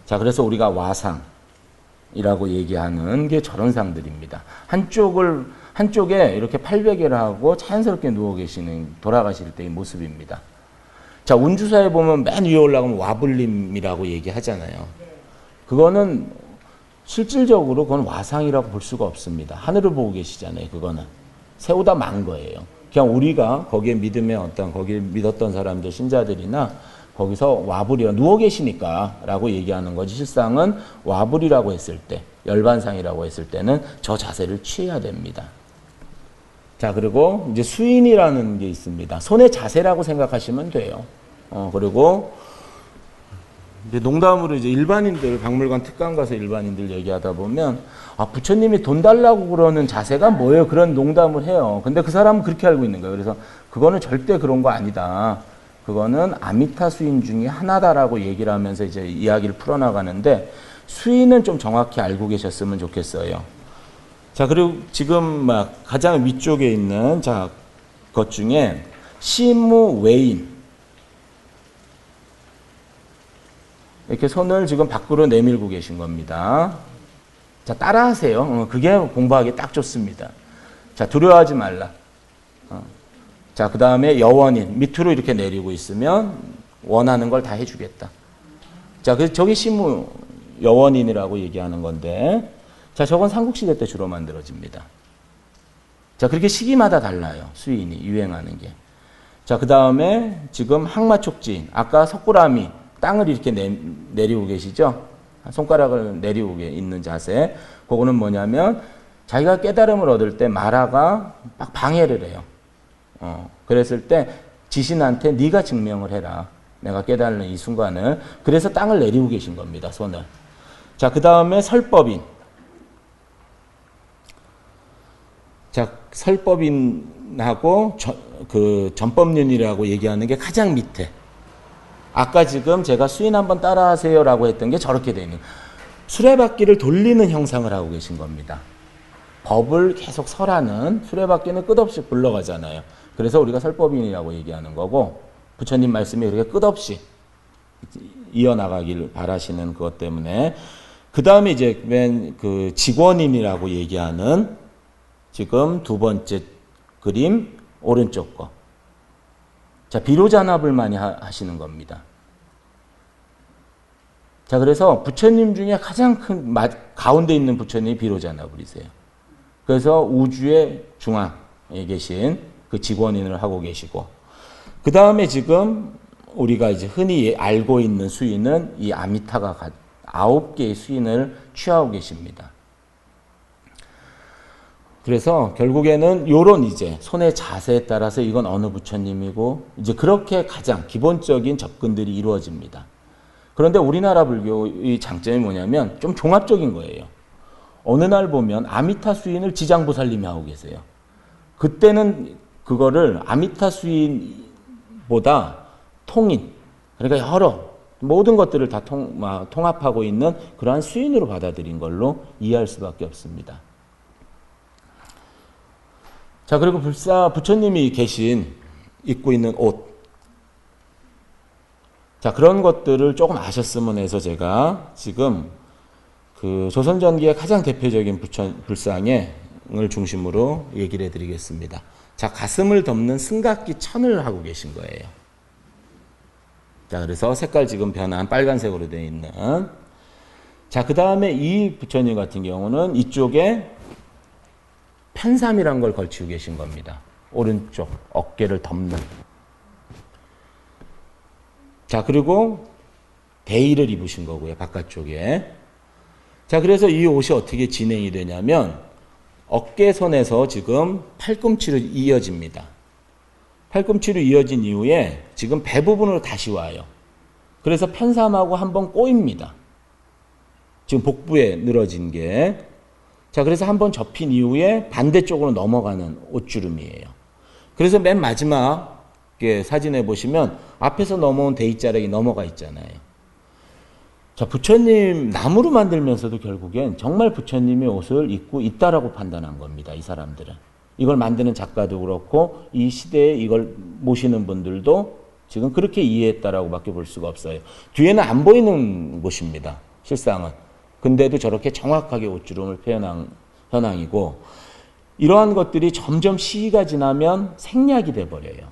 자, 그래서 우리가 와상이라고 얘기하는 게 저런 상들입니다. 한쪽에 이렇게 팔베개를 하고 자연스럽게 누워 계시는 돌아가실 때의 모습입니다. 자, 운주사에 보면 맨 위에 올라가면 와불림이라고 얘기하잖아요. 그거는 실질적으로 그건 와상이라고 볼 수가 없습니다. 하늘을 보고 계시잖아요. 그거는 세우다 만 거예요. 그냥 우리가 거기에 거기에 믿었던 사람들, 신자들이나 거기서 와불이라 누워 계시니까 라고 얘기하는 거지. 실상은 와불이라고 했을 때, 열반상이라고 했을 때는 저 자세를 취해야 됩니다. 자, 그리고 이제 수인이라는 게 있습니다. 손의 자세라고 생각하시면 돼요. 그리고 이제 농담으로 이제 일반인들, 박물관 특강 가서 일반인들 얘기하다 보면, 부처님이 돈 달라고 그러는 자세가 뭐예요? 그런 농담을 해요. 근데 그 사람은 그렇게 알고 있는 거예요. 그래서 그거는 절대 그런 거 아니다. 그거는 아미타 수인 중에 하나다라고 얘기를 하면서 이제 이야기를 풀어나가는데, 수인은 좀 정확히 알고 계셨으면 좋겠어요. 자, 그리고 지금 막 가장 위쪽에 있는 것 중에 시무 외인. 이렇게 손을 지금 밖으로 내밀고 계신 겁니다. 자, 따라하세요. 그게 공부하기 딱 좋습니다. 자, 두려워하지 말라. 자, 그 다음에 여원인. 밑으로 이렇게 내리고 있으면 원하는 걸 다 해주겠다. 자, 그래서 저기 시무 여원인이라고 얘기하는 건데, 자, 저건 삼국시대 때 주로 만들어집니다. 자, 그렇게 시기마다 달라요. 수인이 유행하는 게. 자, 그 다음에 지금 항마촉진. 아까 석굴암이 땅을 이렇게 내리고 계시죠? 손가락을 내리고 있는 자세. 그거는 뭐냐면 자기가 깨달음을 얻을 때 마라가 막 방해를 해요. 그랬을 때 지신한테 네가 증명을 해라. 내가 깨달는 이 순간을. 그래서 땅을 내리고 계신 겁니다. 손을. 자, 그 다음에 설법인. 자, 설법인하고 그 전법륜이라고 얘기하는 게 가장 밑에. 아까 지금 제가 수인 한번 따라하세요라고 했던 게 저렇게 되는 수레바퀴를 돌리는 형상을 하고 계신 겁니다. 법을 계속 설하는 수레바퀴는 끝없이 굴러가잖아요. 그래서 우리가 설법인이라고 얘기하는 거고 부처님 말씀이 그렇게 끝없이 이어나가길 바라시는 그것 때문에 그 다음에 이제 맨 그 직원인이라고 얘기하는 지금 두 번째 그림 오른쪽 거. 자, 비로잔압을 많이 하시는 겁니다. 자, 그래서 부처님 중에 가장 큰 가운데 있는 부처님이 비로잔압이세요. 그래서 우주의 중앙에 계신 그 직원인을 하고 계시고, 그 다음에 지금 우리가 이제 흔히 알고 있는 수인은 이 아미타가 9개의 수인을 취하고 계십니다. 그래서 결국에는 요런 이제 손의 자세에 따라서 이건 어느 부처님이고 이제 그렇게 가장 기본적인 접근들이 이루어집니다. 그런데 우리나라 불교의 장점이 뭐냐면 좀 종합적인 거예요. 어느 날 보면 아미타 수인을 지장보살님이 하고 계세요. 그때는 그거를 아미타 수인보다 통인, 그러니까 여러 모든 것들을 다 통합하고 있는 그러한 수인으로 받아들인 걸로 이해할 수밖에 없습니다. 자, 그리고 부처님이 입고 있는 옷. 자, 그런 것들을 조금 아셨으면 해서 제가 지금 그 조선전기의 가장 대표적인 불상을 중심으로 얘기를 해드리겠습니다. 자, 가슴을 덮는 승각기 천을 하고 계신 거예요. 자, 그래서 색깔 지금 변한 빨간색으로 되어 있는. 자, 그 다음에 이 부처님 같은 경우는 이쪽에 편삼이란 걸 걸치고 계신 겁니다. 오른쪽 어깨를 덮는. 자, 그리고 대의를 입으신 거고요. 바깥쪽에. 자, 그래서 이 옷이 어떻게 진행이 되냐면 어깨선에서 지금 팔꿈치로 이어집니다. 팔꿈치로 이어진 이후에 지금 배 부분으로 다시 와요. 그래서 편삼하고 한번 꼬입니다. 지금 복부에 늘어진 게. 자, 그래서 한번 접힌 이후에 반대쪽으로 넘어가는 옷주름이에요. 그래서 맨 마지막에 사진에 보시면 앞에서 넘어온 대이자락이 넘어가 있잖아요. 자, 부처님 나무로 만들면서도 결국엔 정말 부처님의 옷을 입고 있다라고 판단한 겁니다. 이 사람들은. 이걸 만드는 작가도 그렇고 이 시대에 이걸 모시는 분들도 지금 그렇게 이해했다라고 밖에 볼 수가 없어요. 뒤에는 안 보이는 곳입니다. 실상은. 근데도 저렇게 정확하게 옷주름을 표현한 현황이고 이러한 것들이 점점 시기가 지나면 생략이 돼버려요.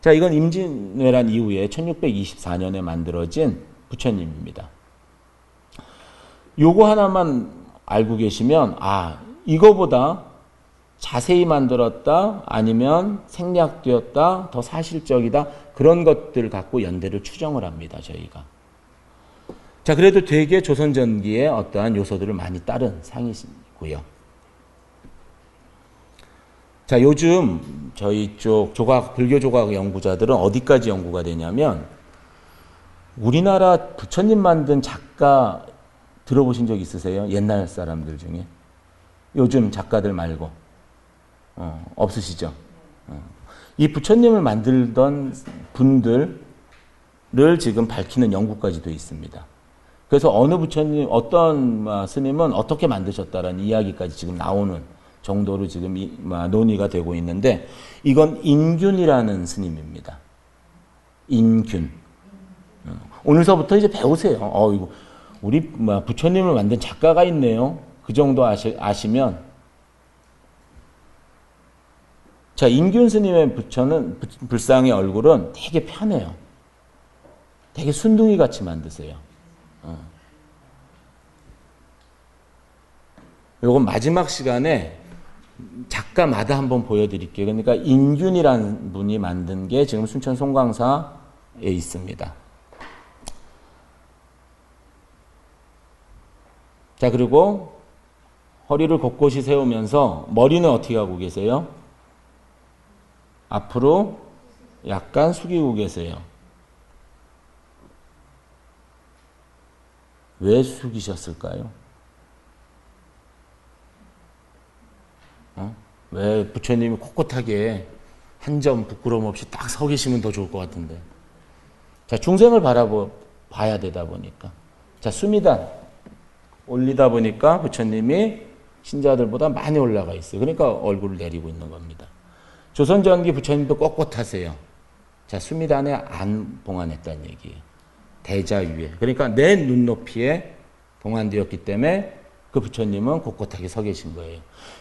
자, 이건 임진왜란 이후에 1624년에 만들어진 부처님입니다. 요거 하나만 알고 계시면 이거보다 자세히 만들었다 아니면 생략되었다 더 사실적이다 그런 것들 갖고 연대를 추정을 합니다. 저희가. 자, 그래도 되게 조선전기에 어떠한 요소들을 많이 따른 상이고요. 자, 요즘 저희 쪽 불교 조각 연구자들은 어디까지 연구가 되냐면 우리나라 부처님 만든 작가 들어보신 적 있으세요? 옛날 사람들 중에? 요즘 작가들 말고. 없으시죠? 이 부처님을 만들던 분들을 지금 밝히는 연구까지 되어 있습니다. 그래서 어느 부처님, 어떤 스님은 어떻게 만드셨다라는 이야기까지 지금 나오는 정도로 지금 논의가 되고 있는데 이건 인균이라는 스님입니다. 인균. 오늘서부터 이제 배우세요. 이거 우리 부처님을 만든 작가가 있네요. 그 정도 아시면. 자, 인균 스님의 불상의 얼굴은 되게 편해요. 되게 순둥이 같이 만드세요. 요건 마지막 시간에 작가마다 한번 보여드릴게요. 그러니까 인균이라는 분이 만든 게 지금 순천 송광사에 있습니다. 자, 그리고 허리를 곳곳이 세우면서 머리는 어떻게 하고 계세요? 앞으로 약간 숙이고 계세요. 왜 숙이셨을까요? 왜 부처님이 꼿꼿하게 한 점 부끄러움 없이 딱 서 계시면 더 좋을 것 같은데. 자, 중생을 봐야 되다 보니까. 자, 수미단 올리다 보니까 부처님이 신자들보다 많이 올라가 있어요. 그러니까 얼굴을 내리고 있는 겁니다. 조선전기 부처님도 꼿꼿하세요. 자, 수미단에 안 봉안했다는 얘기예요. 대자 위에. 그러니까 내 눈높이에 봉안되었기 때문에 그 부처님은 꼿꼿하게 서 계신 거예요.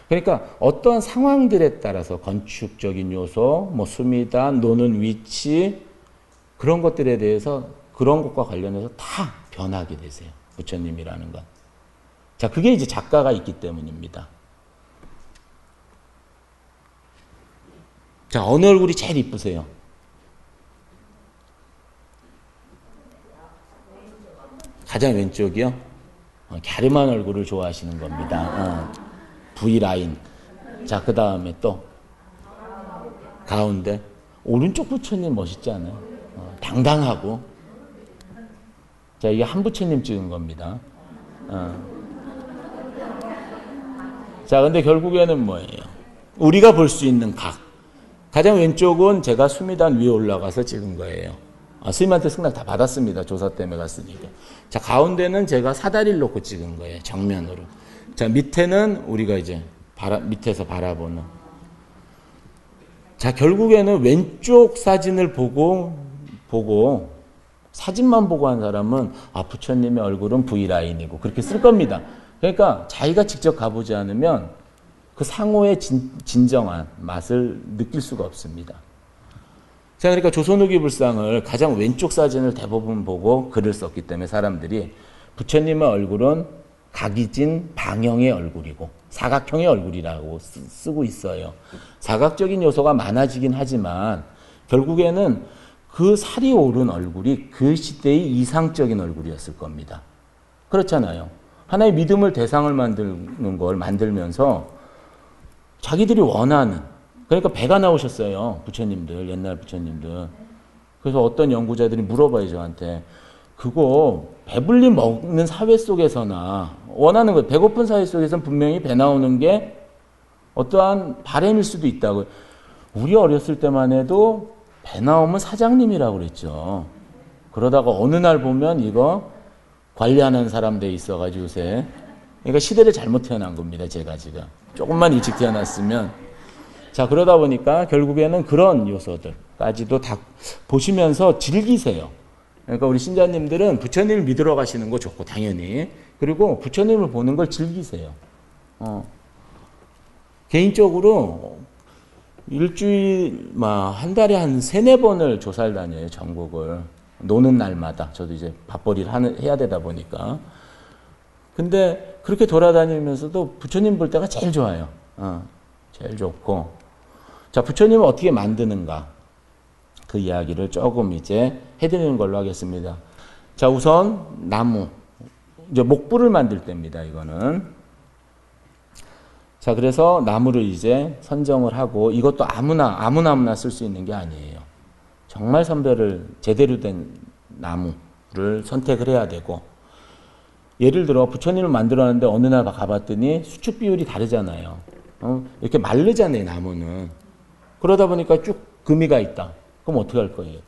그러니까 어떠한 상황들에 따라서 건축적인 요소, 뭐 수미단, 노는 위치, 그런 것들에 대해서 그런 것과 관련해서 다 변하게 되세요. 부처님이라는 건. 자, 그게 이제 작가가 있기 때문입니다. 자, 어느 얼굴이 제일 이쁘세요? 가장 왼쪽이요? 갸름한 얼굴을 좋아하시는 겁니다. V라인. 자, 그 다음에 또 가운데. 오른쪽 부처님 멋있지 않아요? 당당하고. 자, 이게 한 부처님 찍은 겁니다. 자, 근데 결국에는 뭐예요? 우리가 볼 수 있는 각. 가장 왼쪽은 제가 수미단 위에 올라가서 찍은 거예요. 스님한테 승낙 다 받았습니다. 조사 때문에 갔으니까. 자, 가운데는 제가 사다리를 놓고 찍은 거예요. 정면으로. 자, 밑에는 우리가 이제 밑에서 바라보는. 자, 결국에는 왼쪽 사진을 보고 사진만 보고 한 사람은 부처님의 얼굴은 V라인이고 그렇게 쓸 겁니다. 그러니까 자기가 직접 가보지 않으면 그 상호의 진정한 맛을 느낄 수가 없습니다. 자, 그러니까 조선후기 불상을 가장 왼쪽 사진을 대부분 보고 글을 썼기 때문에 사람들이 부처님의 얼굴은 각이진 방형의 얼굴이고 사각형의 얼굴이라고 쓰고 있어요. 사각적인 요소가 많아지긴 하지만 결국에는 그 살이 오른 얼굴이 그 시대의 이상적인 얼굴이었을 겁니다. 그렇잖아요. 하나의 믿음을 대상을 만드는 걸 만들면서 자기들이 원하는, 그러니까 배가 나오셨어요. 부처님들, 옛날 부처님들. 그래서 어떤 연구자들이 물어봐요, 저한테. 그거 배불리 먹는 사회 속에서나 원하는 거, 배고픈 사회 속에서는 분명히 배 나오는 게 어떠한 바람일 수도 있다고. 우리 어렸을 때만 해도 배 나오면 사장님이라고 그랬죠. 그러다가 어느 날 보면 이거 관리하는 사람 돼 있어가지고 요새. 그러니까 시대를 잘못 태어난 겁니다, 제가 지금. 조금만 일찍 태어났으면. 자, 그러다 보니까 결국에는 그런 요소들까지도 다 보시면서 즐기세요. 그러니까 우리 신자님들은 부처님을 믿으러 가시는 거 좋고, 당연히. 그리고 부처님을 보는 걸 즐기세요. 개인적으로 일주일, 한 달에 한 3-4번을 조사를 다녀요, 전국을. 노는 날마다. 저도 이제 밥벌이를 해야 되다 보니까. 근데 그렇게 돌아다니면서도 부처님 볼 때가 제일 좋아요. 제일 좋고. 자, 부처님을 어떻게 만드는가. 그 이야기를 조금 이제 해드리는 걸로 하겠습니다. 자, 우선 나무. 이제 목불을 만들 때입니다, 이거는. 자, 그래서 나무를 이제 선정을 하고 이것도 아무나 쓸 수 있는 게 아니에요. 정말 선별을 제대로 된 나무를 선택을 해야 되고, 예를 들어 부처님을 만들었는데 어느 날 가봤더니 수축 비율이 다르잖아요. 이렇게 마르잖아요, 나무는. 그러다 보니까 쭉 금이가 있다. 그럼 어떻게 할 거예요?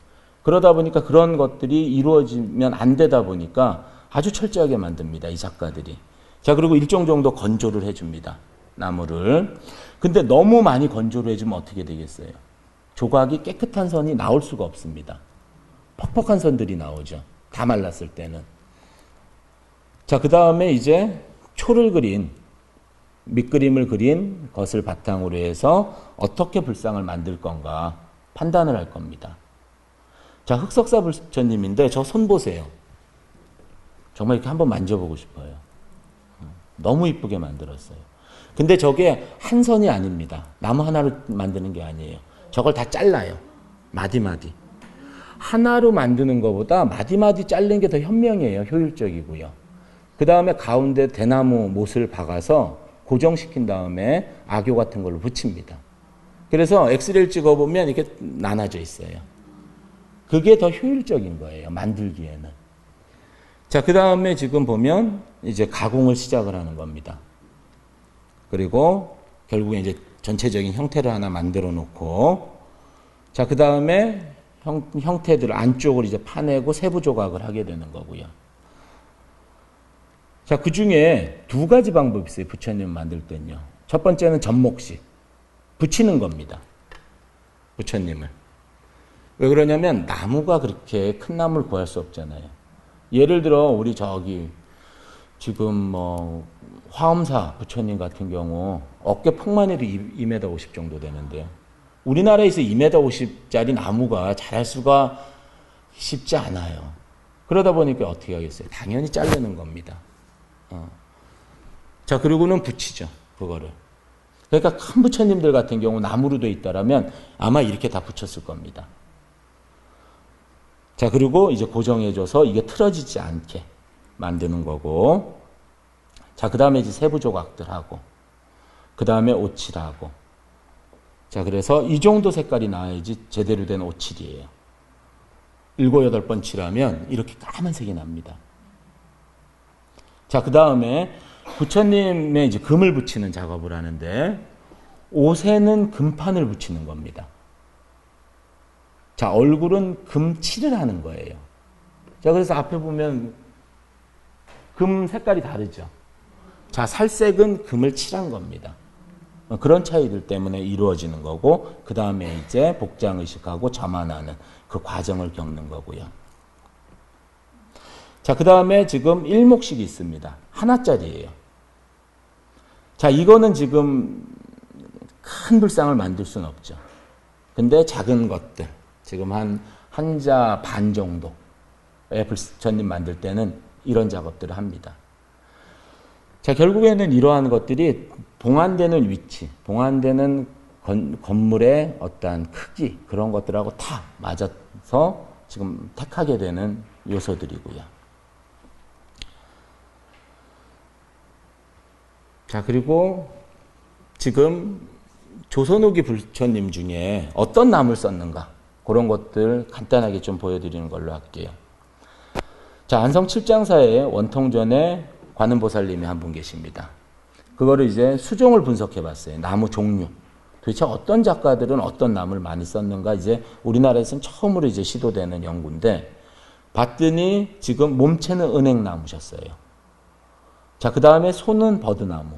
그러다 보니까 그런 것들이 이루어지면 안 되다 보니까 아주 철저하게 만듭니다, 이 작가들이. 자, 그리고 일정 정도 건조를 해줍니다, 나무를. 근데 너무 많이 건조를 해주면 어떻게 되겠어요? 조각이 깨끗한 선이 나올 수가 없습니다. 퍽퍽한 선들이 나오죠, 다 말랐을 때는. 자, 그 다음에 이제 초를 그린, 밑그림을 그린 것을 바탕으로 해서 어떻게 불상을 만들 건가 판단을 할 겁니다. 자, 흑석사 부처님인데 저 손 보세요. 정말 이렇게 한번 만져보고 싶어요. 너무 이쁘게 만들었어요. 근데 저게 한 선이 아닙니다. 나무 하나를 만드는 게 아니에요. 저걸 다 잘라요. 마디마디. 하나로 만드는 것보다 마디마디 자르는 게 더 현명해요. 효율적이고요. 그 다음에 가운데 대나무 못을 박아서 고정시킨 다음에 악교 같은 걸로 붙입니다. 그래서 엑스레이를 찍어보면 이렇게 나눠져 있어요. 그게 더 효율적인 거예요. 만들기에는. 자, 그 다음에 지금 보면 이제 가공을 시작을 하는 겁니다. 그리고 결국에 이제 전체적인 형태를 하나 만들어 놓고, 자, 그 다음에 형태들 안쪽을 이제 파내고 세부 조각을 하게 되는 거고요. 자, 그 중에 두 가지 방법이 있어요. 부처님 만들 때는요. 첫 번째는 접목식. 붙이는 겁니다. 부처님을. 왜 그러냐면 나무가 그렇게 큰 나무를 구할 수 없잖아요. 예를 들어 우리 저기 지금 뭐 화엄사 부처님 같은 경우 어깨 폭만 해도 2m 50 정도 되는데요. 우리나라에서 2m 50짜리 나무가 자랄 수가 쉽지 않아요. 그러다 보니까 어떻게 하겠어요? 당연히 자르는 겁니다. 자, 그리고는 붙이죠. 그거를. 그러니까 큰 부처님들 같은 경우 나무로 돼 있다라면 아마 이렇게 다 붙였을 겁니다. 자, 그리고 이제 고정해줘서 이게 틀어지지 않게 만드는 거고. 자, 그 다음에 이제 세부 조각들하고. 그 다음에 오칠하고. 자, 그래서 이 정도 색깔이 나야지 제대로 된 오칠이에요. 7, 8번 칠하면 이렇게 까만색이 납니다. 자, 그 다음에 부처님의 이제 금을 붙이는 작업을 하는데 옷에는 금판을 붙이는 겁니다. 자, 얼굴은 금칠을 하는 거예요. 자, 그래서 앞에 보면 금 색깔이 다르죠. 자, 살색은 금을 칠한 겁니다. 그런 차이들 때문에 이루어지는 거고, 그 다음에 이제 복장의식하고 자만하는 그 과정을 겪는 거고요. 자, 그 다음에 지금 일목식이 있습니다. 하나짜리예요. 자, 이거는 지금 큰 불상을 만들 수는 없죠. 근데 작은 것들, 지금 한 한자 반 정도의 부처님 만들 때는 이런 작업들을 합니다. 자, 결국에는 이러한 것들이 봉안되는 위치, 봉안되는 건물의 어떠한 크기, 그런 것들하고 다 맞아서 지금 택하게 되는 요소들이고요. 자, 그리고 지금 조선후기 부처님 중에 어떤 나무를 썼는가, 그런 것들 간단하게 좀 보여드리는 걸로 할게요. 자, 안성 칠장사에 원통전에 관음보살님이 한 분 계십니다. 그거를 이제 수종을 분석해 봤어요. 나무 종류. 도대체 어떤 작가들은 어떤 나무를 많이 썼는가, 이제 우리나라에서는 처음으로 이제 시도되는 연구인데, 봤더니 지금 몸체는 은행나무셨어요. 자, 그 다음에 손은 버드나무.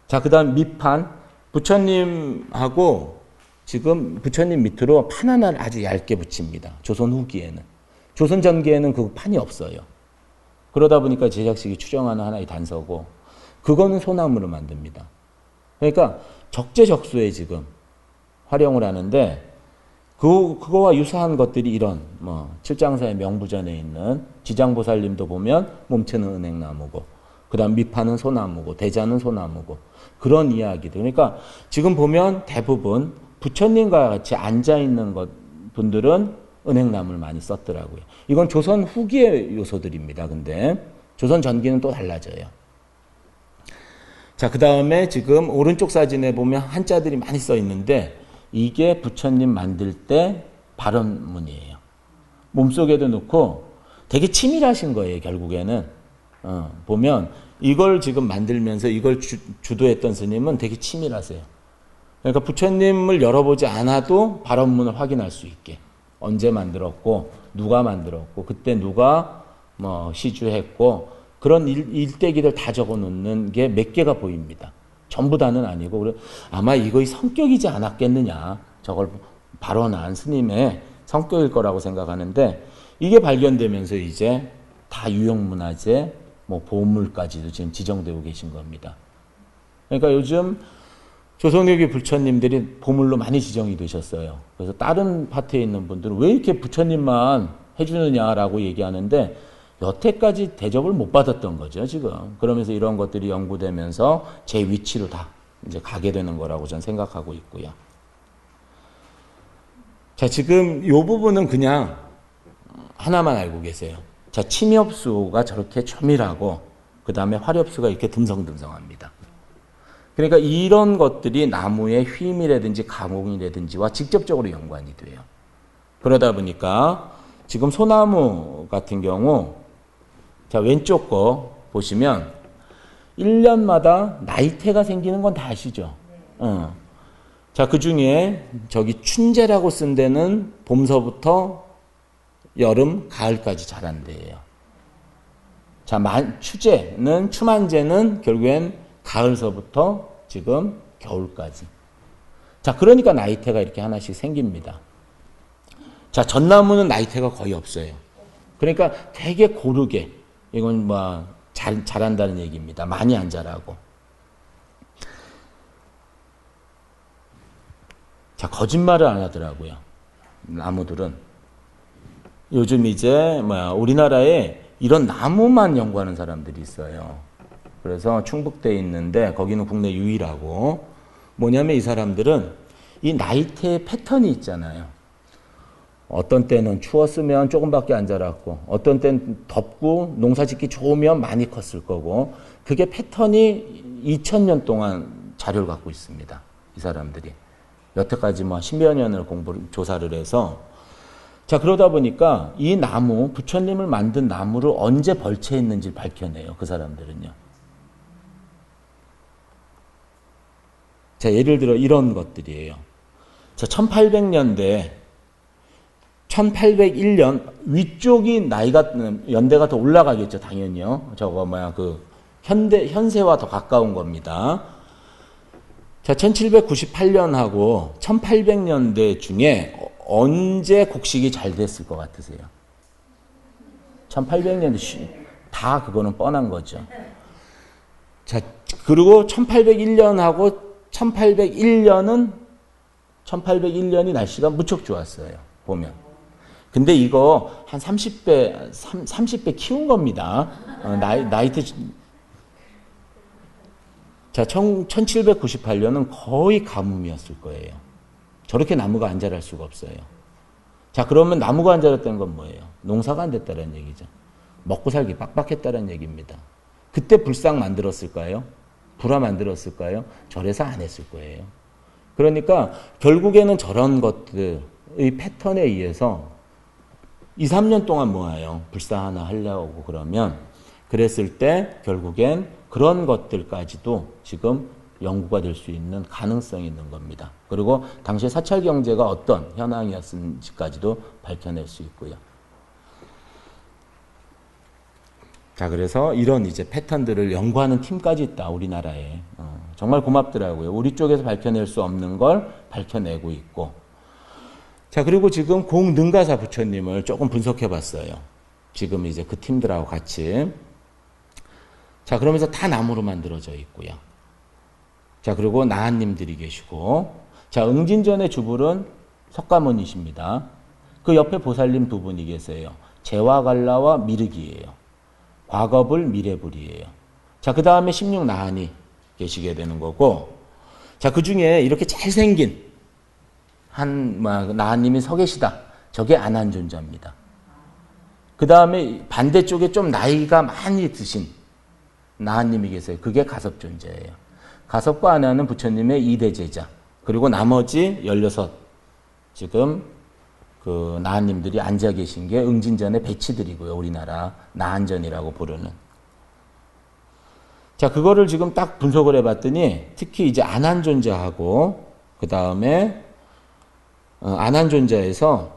자, 그 다음 밑판, 부처님하고 지금 부처님 밑으로 판 하나를 아주 얇게 붙입니다. 조선 후기에는. 조선 전기에는 그 판이 없어요. 그러다 보니까 제작식이 추정하는 하나의 단서고, 그거는 소나무로 만듭니다. 그러니까 적재적소에 지금 활용을 하는데, 그거와 유사한 것들이 이런, 칠장사의 명부전에 있는 지장보살님도 보면 몸체는 은행나무고, 그 다음 밑판은 소나무고, 대자는 소나무고, 그런 이야기들. 그러니까 지금 보면 대부분 부처님과 같이 앉아있는 분들은 은행나무를 많이 썼더라고요. 이건 조선 후기의 요소들입니다. 근데 조선 전기는 또 달라져요. 자, 그 다음에 지금 오른쪽 사진에 보면 한자들이 많이 써 있는데, 이게 부처님 만들 때 발언문이에요. 몸속에도 넣고 되게 치밀하신 거예요, 결국에는. 보면 이걸 지금 만들면서 이걸 주도했던 스님은 되게 치밀하세요. 그러니까 부처님을 열어보지 않아도 발언문을 확인할 수 있게. 언제 만들었고, 누가 만들었고, 그때 누가 시주했고, 그런 일대기들 다 적어 놓는 게 몇 개가 보입니다. 전부 다는 아니고, 아마 이거의 성격이지 않았겠느냐. 저걸 발언한 스님의 성격일 거라고 생각하는데, 이게 발견되면서 이제 다 유형문화재, 보물까지도 지금 지정되고 계신 겁니다. 그러니까 요즘 조선유기 부처님들이 보물로 많이 지정이 되셨어요. 그래서 다른 파트에 있는 분들은 왜 이렇게 부처님만 해주느냐라고 얘기하는데, 여태까지 대접을 못 받았던 거죠, 지금. 그러면서 이런 것들이 연구되면서 제 위치로 다 이제 가게 되는 거라고 저는 생각하고 있고요. 자, 지금 이 부분은 그냥 하나만 알고 계세요. 자, 침엽수가 저렇게 조밀하고, 그 다음에 화렵수가 이렇게 듬성듬성합니다. 그러니까 이런 것들이 나무의 휘임이라든지 가공이라든지와 직접적으로 연관이 돼요. 그러다 보니까 지금 소나무 같은 경우, 자, 왼쪽 거 보시면 1년마다 나이테가 생기는 건 다 아시죠? 자, 그 중에 저기 춘제라고 쓴 데는 봄서부터 여름, 가을까지 자란대요. 자, 추만제는 결국엔 가을서부터 지금 겨울까지. 자, 그러니까 나이테가 이렇게 하나씩 생깁니다. 자, 전나무는 나이테가 거의 없어요. 그러니까 되게 고르게, 이건 뭐 자란다는 얘기입니다. 많이 안 자라고. 자, 거짓말을 안 하더라고요. 나무들은. 요즘 이제 우리나라에 이런 나무만 연구하는 사람들이 있어요. 그래서 충북대에 있는데 거기는 국내 유일하고, 뭐냐면 이 사람들은 이 나이테의 패턴이 있잖아요. 어떤 때는 추웠으면 조금밖에 안 자랐고, 어떤 때는 덥고 농사짓기 좋으면 많이 컸을 거고, 그게 패턴이 2000년 동안 자료를 갖고 있습니다. 이 사람들이. 여태까지 10여 년을 조사를 해서. 자, 그러다 보니까 이 나무, 부처님을 만든 나무를 언제 벌채했는지 밝혀내요. 그 사람들은요. 자, 예를 들어 이런 것들이에요. 자, 1800년대, 1801년, 위쪽이 연대가 더 올라가겠죠, 당연히요. 저거 현세와 더 가까운 겁니다. 자, 1798년하고 1800년대 중에 언제 곡식이 잘 됐을 것 같으세요? 1800년대 다 그거는 뻔한 거죠. 자, 그리고 1801년하고 1801년이 날씨가 무척 좋았어요. 보면. 근데 이거 한 30배 키운 겁니다. 나이트. 자, 1798년은 거의 가뭄이었을 거예요. 저렇게 나무가 안 자랄 수가 없어요. 자, 그러면 나무가 안 자랐다는 건 뭐예요? 농사가 안 됐다는 얘기죠. 먹고 살기 빡빡했다는 얘기입니다. 그때 불상 만들었을까요? 불화 만들었을까요? 절에서 안 했을 거예요. 그러니까 결국에는 저런 것들의 패턴에 의해서 2, 3년 동안 모아요. 불사 하나 하려고 그러면. 그랬을 때 결국엔 그런 것들까지도 지금 연구가 될 수 있는 가능성이 있는 겁니다. 그리고 당시에 사찰 경제가 어떤 현황이었는지까지도 밝혀낼 수 있고요. 자, 그래서 이런 이제 패턴들을 연구하는 팀까지 있다, 우리나라에. 정말 고맙더라고요. 우리 쪽에서 밝혀낼 수 없는 걸 밝혀내고 있고. 자, 그리고 지금 공능가사 부처님을 조금 분석해 봤어요. 지금 이제 그 팀들하고 같이. 자, 그러면서 다 나무로 만들어져 있고요. 자, 그리고 나한님들이 계시고. 자, 응진전의 주불은 석가모니십니다. 그 옆에 보살님 두 분이 계세요. 제와갈라와 미륵이에요. 과거불, 미래불이에요. 자, 그 다음에 16나한이 계시게 되는 거고. 자, 그 중에 이렇게 잘생긴 나한님이 서 계시다. 저게 안한존자입니다. 그 다음에 반대쪽에 좀 나이가 많이 드신 나한님이 계세요. 그게 가섭존자예요. 가섭과 안한은 부처님의 2대 제자. 그리고 나머지 16 지금 그 나한님들이 앉아 계신 게 응진전의 배치들이고요. 우리나라 나한전이라고 부르는. 자, 그거를 지금 딱 분석을 해봤더니 특히 이제 안한존자하고 그 다음에 안한존자에서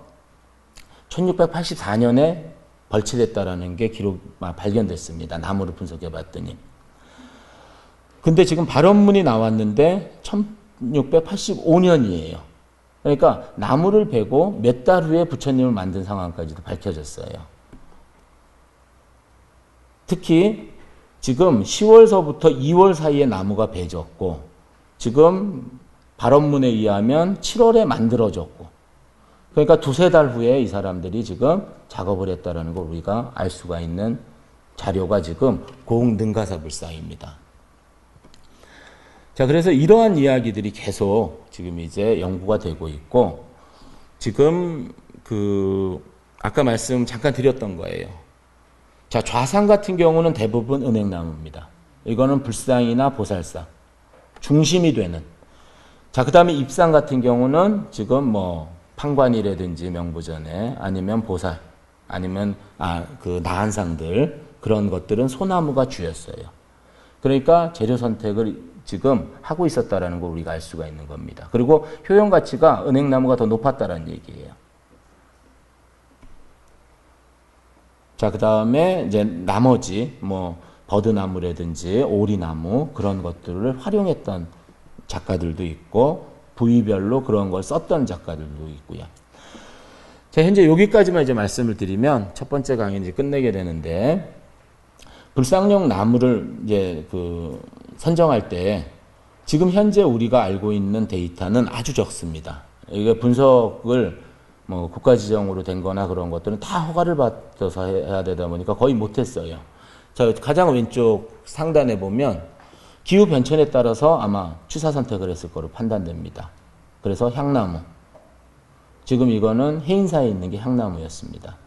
1684년에 벌치됐다라는 게 발견됐습니다. 나무를 분석해봤더니. 근데 지금 발원문이 나왔는데 1685년이에요. 그러니까 나무를 베고 몇 달 후에 부처님을 만든 상황까지도 밝혀졌어요. 특히 지금 10월서부터 2월 사이에 나무가 베졌고, 지금 발원문에 의하면 7월에 만들어졌고, 그러니까 두세 달 후에 이 사람들이 지금 작업을 했다라는 걸 우리가 알 수가 있는 자료가 지금 고흥능가사불상입니다. 자, 그래서 이러한 이야기들이 계속 지금 이제 연구가 되고 있고, 지금 아까 말씀 잠깐 드렸던 거예요. 자, 좌상 같은 경우는 대부분 은행나무입니다. 이거는 불상이나 보살상, 중심이 되는. 자, 그 다음에 입상 같은 경우는 지금 판관이라든지 명부전에 아니면 보살, 아니면 나한상들, 그런 것들은 소나무가 주였어요. 그러니까 재료 선택을 지금 하고 있었다라는 걸 우리가 알 수가 있는 겁니다. 그리고 효용 가치가 은행나무가 더 높았다라는 얘기예요. 자, 그 다음에 이제 나머지 버드나무라든지 오리나무 그런 것들을 활용했던 작가들도 있고 부위별로 그런 걸 썼던 작가들도 있고요. 자, 현재 여기까지만 이제 말씀을 드리면 첫 번째 강의 이제 끝내게 되는데, 불상용 나무를 이제 선정할 때 지금 현재 우리가 알고 있는 데이터는 아주 적습니다. 이게 분석을 국가 지정으로 된 거나 그런 것들은 다 허가를 받아서 해야 되다 보니까 거의 못했어요. 자, 가장 왼쪽 상단에 보면 기후 변천에 따라서 아마 취사 선택을 했을 거로 판단됩니다. 그래서 향나무. 지금 이거는 해인사에 있는 게 향나무였습니다.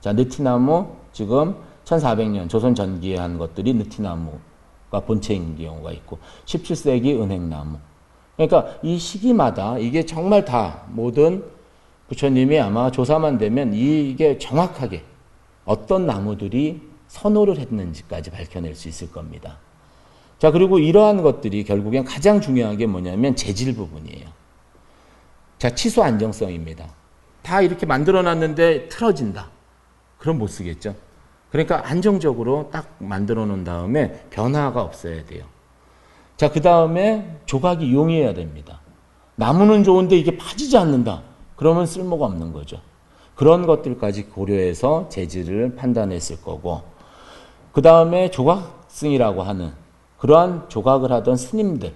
자, 느티나무 지금 1400년 조선 전기에 한 것들이 느티나무가 본체인 경우가 있고 17세기 은행나무. 그러니까 이 시기마다 이게 정말 다 모든 부처님이 아마 조사만 되면 이게 정확하게 어떤 나무들이 선호를 했는지까지 밝혀낼 수 있을 겁니다. 자, 그리고 이러한 것들이 결국엔 가장 중요한 게 뭐냐면 재질 부분이에요. 자, 치수 안정성입니다. 다 이렇게 만들어 놨는데 틀어진다. 그럼 못 쓰겠죠. 그러니까 안정적으로 딱 만들어 놓은 다음에 변화가 없어야 돼요. 자, 그 다음에 조각이 용이해야 됩니다. 나무는 좋은데 이게 파지지 않는다. 그러면 쓸모가 없는 거죠. 그런 것들까지 고려해서 재질을 판단했을 거고, 그 다음에 조각승이라고 하는 그러한 조각을 하던 스님들,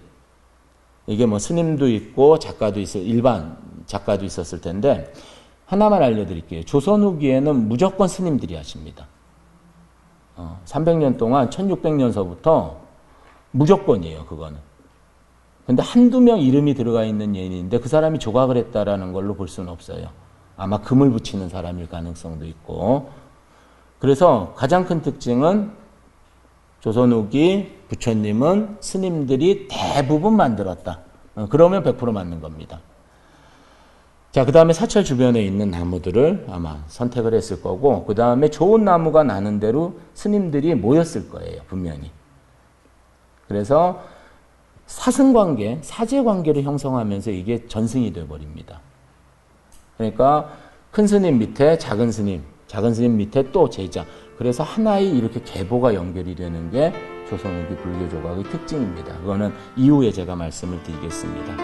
이게 스님도 있고 작가도 일반 작가도 있었을 텐데, 하나만 알려드릴게요. 조선 후기에는 무조건 스님들이 하십니다. 300년 동안 1600년서부터 무조건이에요, 그거는. 근데 한두 명 이름이 들어가 있는 예인인데 그 사람이 조각을 했다라는 걸로 볼 수는 없어요. 아마 금을 붙이는 사람일 가능성도 있고. 그래서 가장 큰 특징은 조선 후기 부처님은 스님들이 대부분 만들었다. 그러면 100% 맞는 겁니다. 자, 그 다음에 사찰 주변에 있는 나무들을 아마 선택을 했을 거고, 그 다음에 좋은 나무가 나는 대로 스님들이 모였을 거예요, 분명히. 그래서 사승관계, 사제관계를 형성하면서 이게 전승이 되어버립니다. 그러니까 큰 스님 밑에 작은 스님 밑에 또 제자. 그래서 하나의 이렇게 계보가 연결이 되는 게 조선 후기 불교 조각의 특징입니다. 그거는 이후에 제가 말씀을 드리겠습니다.